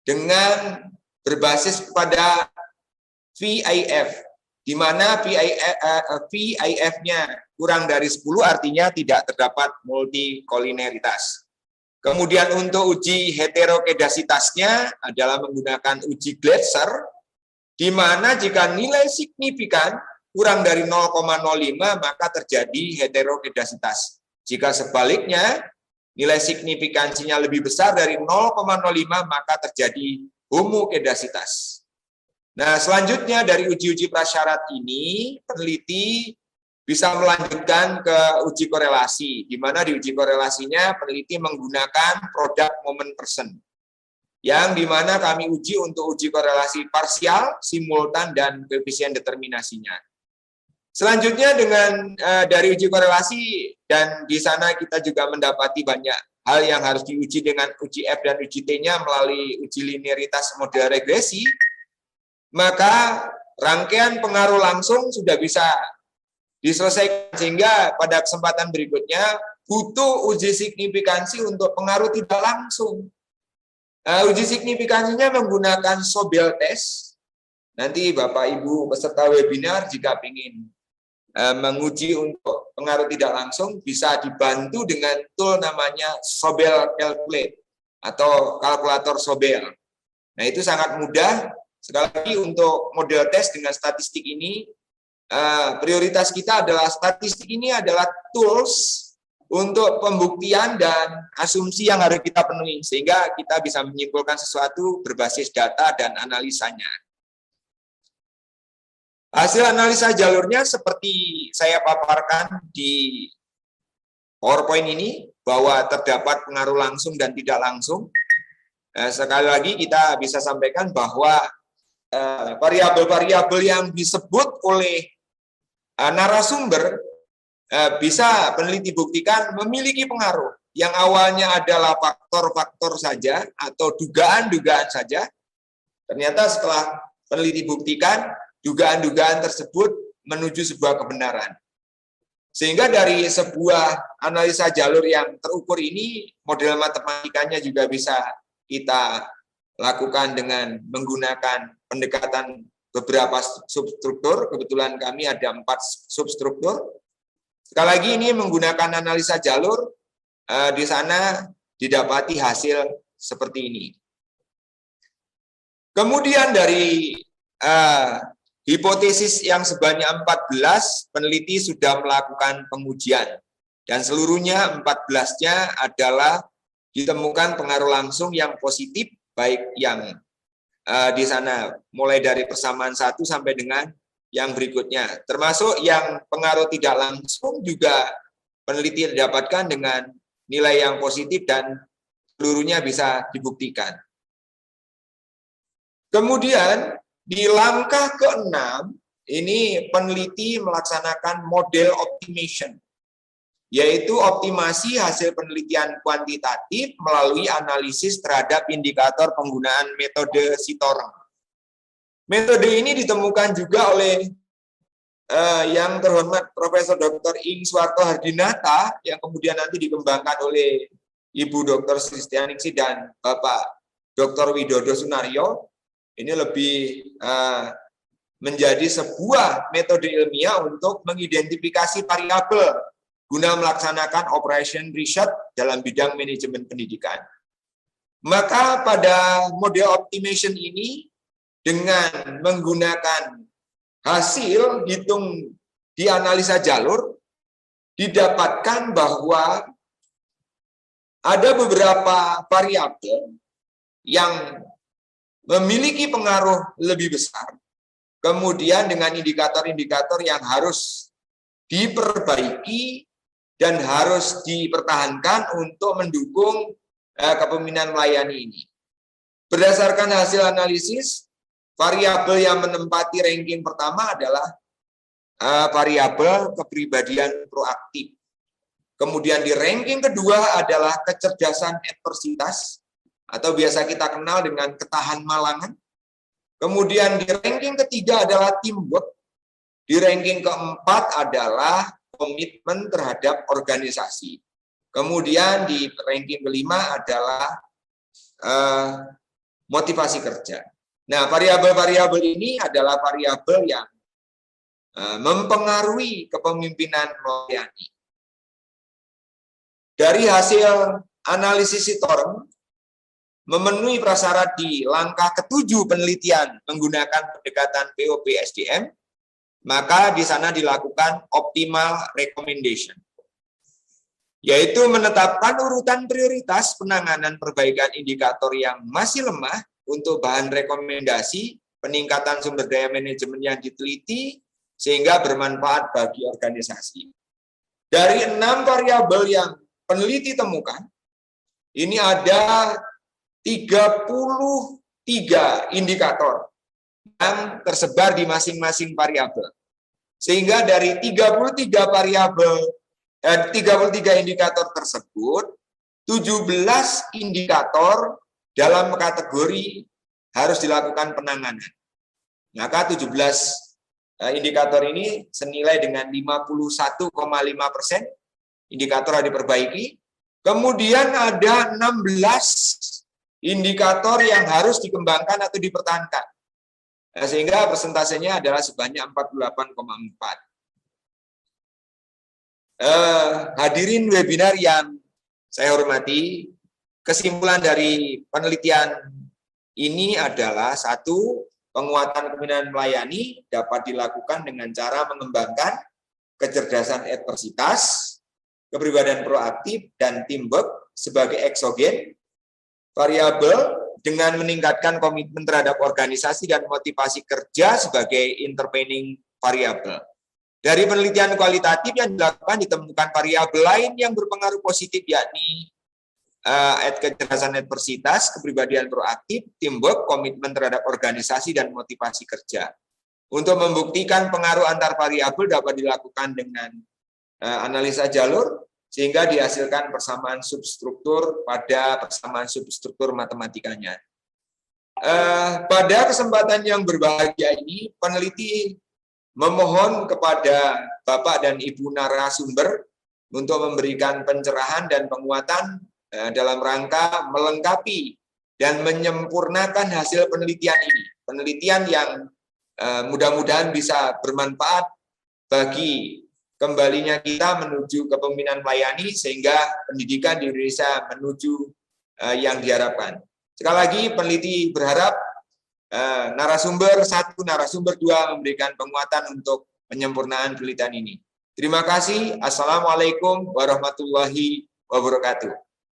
[SPEAKER 9] dengan berbasis pada VIF, di mana VIF-nya kurang dari 10 artinya tidak terdapat multikolineritas. Kemudian untuk uji heterokedasitasnya adalah menggunakan uji Gletser, di mana jika nilai signifikan kurang dari 0,05 maka terjadi heterokedasitas. Jika sebaliknya nilai signifikansinya lebih besar dari 0,05 maka terjadi homokedasitas. Nah, selanjutnya dari uji-uji prasyarat ini peneliti bisa melanjutkan ke uji korelasi, di mana di uji korelasinya peneliti menggunakan produk moment person, yang dimana kami uji untuk uji korelasi parsial, simultan, dan koefisien determinasinya. Selanjutnya dengan dari uji korelasi, dan di sana kita juga mendapati banyak hal yang harus diuji dengan uji F dan uji T-nya melalui uji linearitas model regresi, maka rangkaian pengaruh langsung sudah bisa diselesaikan, sehingga pada kesempatan berikutnya butuh uji signifikansi untuk pengaruh tidak langsung. Uji signifikansinya menggunakan Sobel test. Nanti Bapak Ibu peserta webinar jika ingin menguji untuk pengaruh tidak langsung bisa dibantu dengan tool namanya Sobel Calculate atau kalkulator Sobel. Nah, itu sangat mudah. Sekali lagi untuk model tes dengan statistik ini, prioritas kita adalah statistik ini adalah tools untuk pembuktian dan asumsi yang harus kita penuhi sehingga kita bisa menyimpulkan sesuatu berbasis data dan analisanya. Hasil analisa jalurnya seperti saya paparkan di PowerPoint ini, bahwa terdapat pengaruh langsung dan tidak langsung. Sekali lagi kita bisa sampaikan bahwa variabel-variabel yang disebut oleh narasumber bisa peneliti buktikan memiliki pengaruh. Yang awalnya adalah faktor-faktor saja atau dugaan-dugaan saja, ternyata setelah peneliti buktikan, dugaan-dugaan tersebut menuju sebuah kebenaran. Sehingga dari sebuah analisa jalur yang terukur ini, model matematikanya juga bisa kita lakukan dengan menggunakan pendekatan beberapa substruktur. Kebetulan kami ada 4 substruktur. Sekali lagi ini menggunakan analisa jalur, di sana didapati hasil seperti ini. Kemudian dari hipotesis yang sebanyak 14, peneliti sudah melakukan pengujian. Dan seluruhnya 14-nya adalah ditemukan pengaruh langsung yang positif, baik yang di sana mulai dari persamaan 1 sampai dengan yang berikutnya. Termasuk yang pengaruh tidak langsung juga peneliti didapatkan dengan nilai yang positif dan seluruhnya bisa dibuktikan. Kemudian di langkah ke-6, ini peneliti melaksanakan model optimization, yaitu optimasi hasil penelitian kuantitatif melalui analisis terhadap indikator penggunaan metode Sitoreng. Metode ini ditemukan juga oleh yang terhormat Profesor Dr. Ing Suwarto Hardinata, yang kemudian nanti dikembangkan oleh Ibu Dr. Kristianingsih dan Bapak Dr. Widodo Sunaryo. Ini lebih menjadi sebuah metode ilmiah untuk mengidentifikasi variabel guna melaksanakan operation research dalam bidang manajemen pendidikan. Maka pada model optimization ini dengan menggunakan hasil hitung di analisa jalur didapatkan bahwa ada beberapa variabel yang memiliki pengaruh lebih besar. Kemudian dengan indikator-indikator yang harus diperbaiki dan harus dipertahankan untuk mendukung kepemimpinan melayani ini. Berdasarkan hasil analisis, variabel yang menempati ranking pertama adalah variabel kepribadian proaktif. Kemudian di ranking kedua adalah kecerdasan adversitas, atau biasa kita kenal dengan ketahan malangan. Kemudian di ranking ketiga adalah teamwork. Di ranking keempat adalah komitmen terhadap organisasi. Kemudian di ranking kelima adalah motivasi kerja. Nah, variabel-variabel ini adalah variabel yang mempengaruhi kepemimpinan melayani. Dari hasil analisis Sitoreng, memenuhi prasyarat di langkah ke-7 penelitian menggunakan pendekatan POP SDM, maka di sana dilakukan optimal recommendation, yaitu menetapkan urutan prioritas penanganan perbaikan indikator yang masih lemah untuk bahan rekomendasi peningkatan sumber daya manajemen yang diteliti sehingga bermanfaat bagi organisasi. Dari 6 variabel yang peneliti temukan, ini ada 33 indikator yang tersebar di masing-masing variabel. Sehingga dari 33 indikator tersebut, 17 indikator dalam kategori harus dilakukan penanganan. Maka 17 indikator ini senilai dengan 51,5%, indikator yang diperbaiki. Kemudian ada 16 indikator yang harus dikembangkan atau dipertahankan. Nah, sehingga persentasenya adalah sebanyak 48,4. Hadirin webinar yang saya hormati, kesimpulan dari penelitian ini adalah satu, penguatan kepemimpinan melayani dapat dilakukan dengan cara mengembangkan kecerdasan adversitas, kepribadian proaktif, dan teamwork sebagai eksogen variabel dengan meningkatkan komitmen terhadap organisasi dan motivasi kerja sebagai intervening variabel. Dari penelitian kualitatif yang dilakukan ditemukan variabel lain yang berpengaruh positif, yakni kecerdasan adversitas, kepribadian proaktif, teamwork, komitmen terhadap organisasi, dan motivasi kerja. Untuk membuktikan pengaruh antar variabel dapat dilakukan dengan analisa jalur, sehingga dihasilkan persamaan substruktur pada persamaan substruktur matematikanya. Pada kesempatan yang berbahagia ini, peneliti memohon kepada Bapak dan Ibu narasumber untuk memberikan pencerahan dan penguatan dalam rangka melengkapi dan menyempurnakan hasil penelitian ini. Penelitian yang mudah-mudahan bisa bermanfaat bagi kembalinya kita menuju kepemimpinan melayani, sehingga pendidikan di Indonesia menuju yang diharapkan. Sekali lagi, peneliti berharap narasumber 1, narasumber 2 memberikan penguatan untuk penyempurnaan penelitian ini. Terima kasih. Assalamualaikum warahmatullahi wabarakatuh.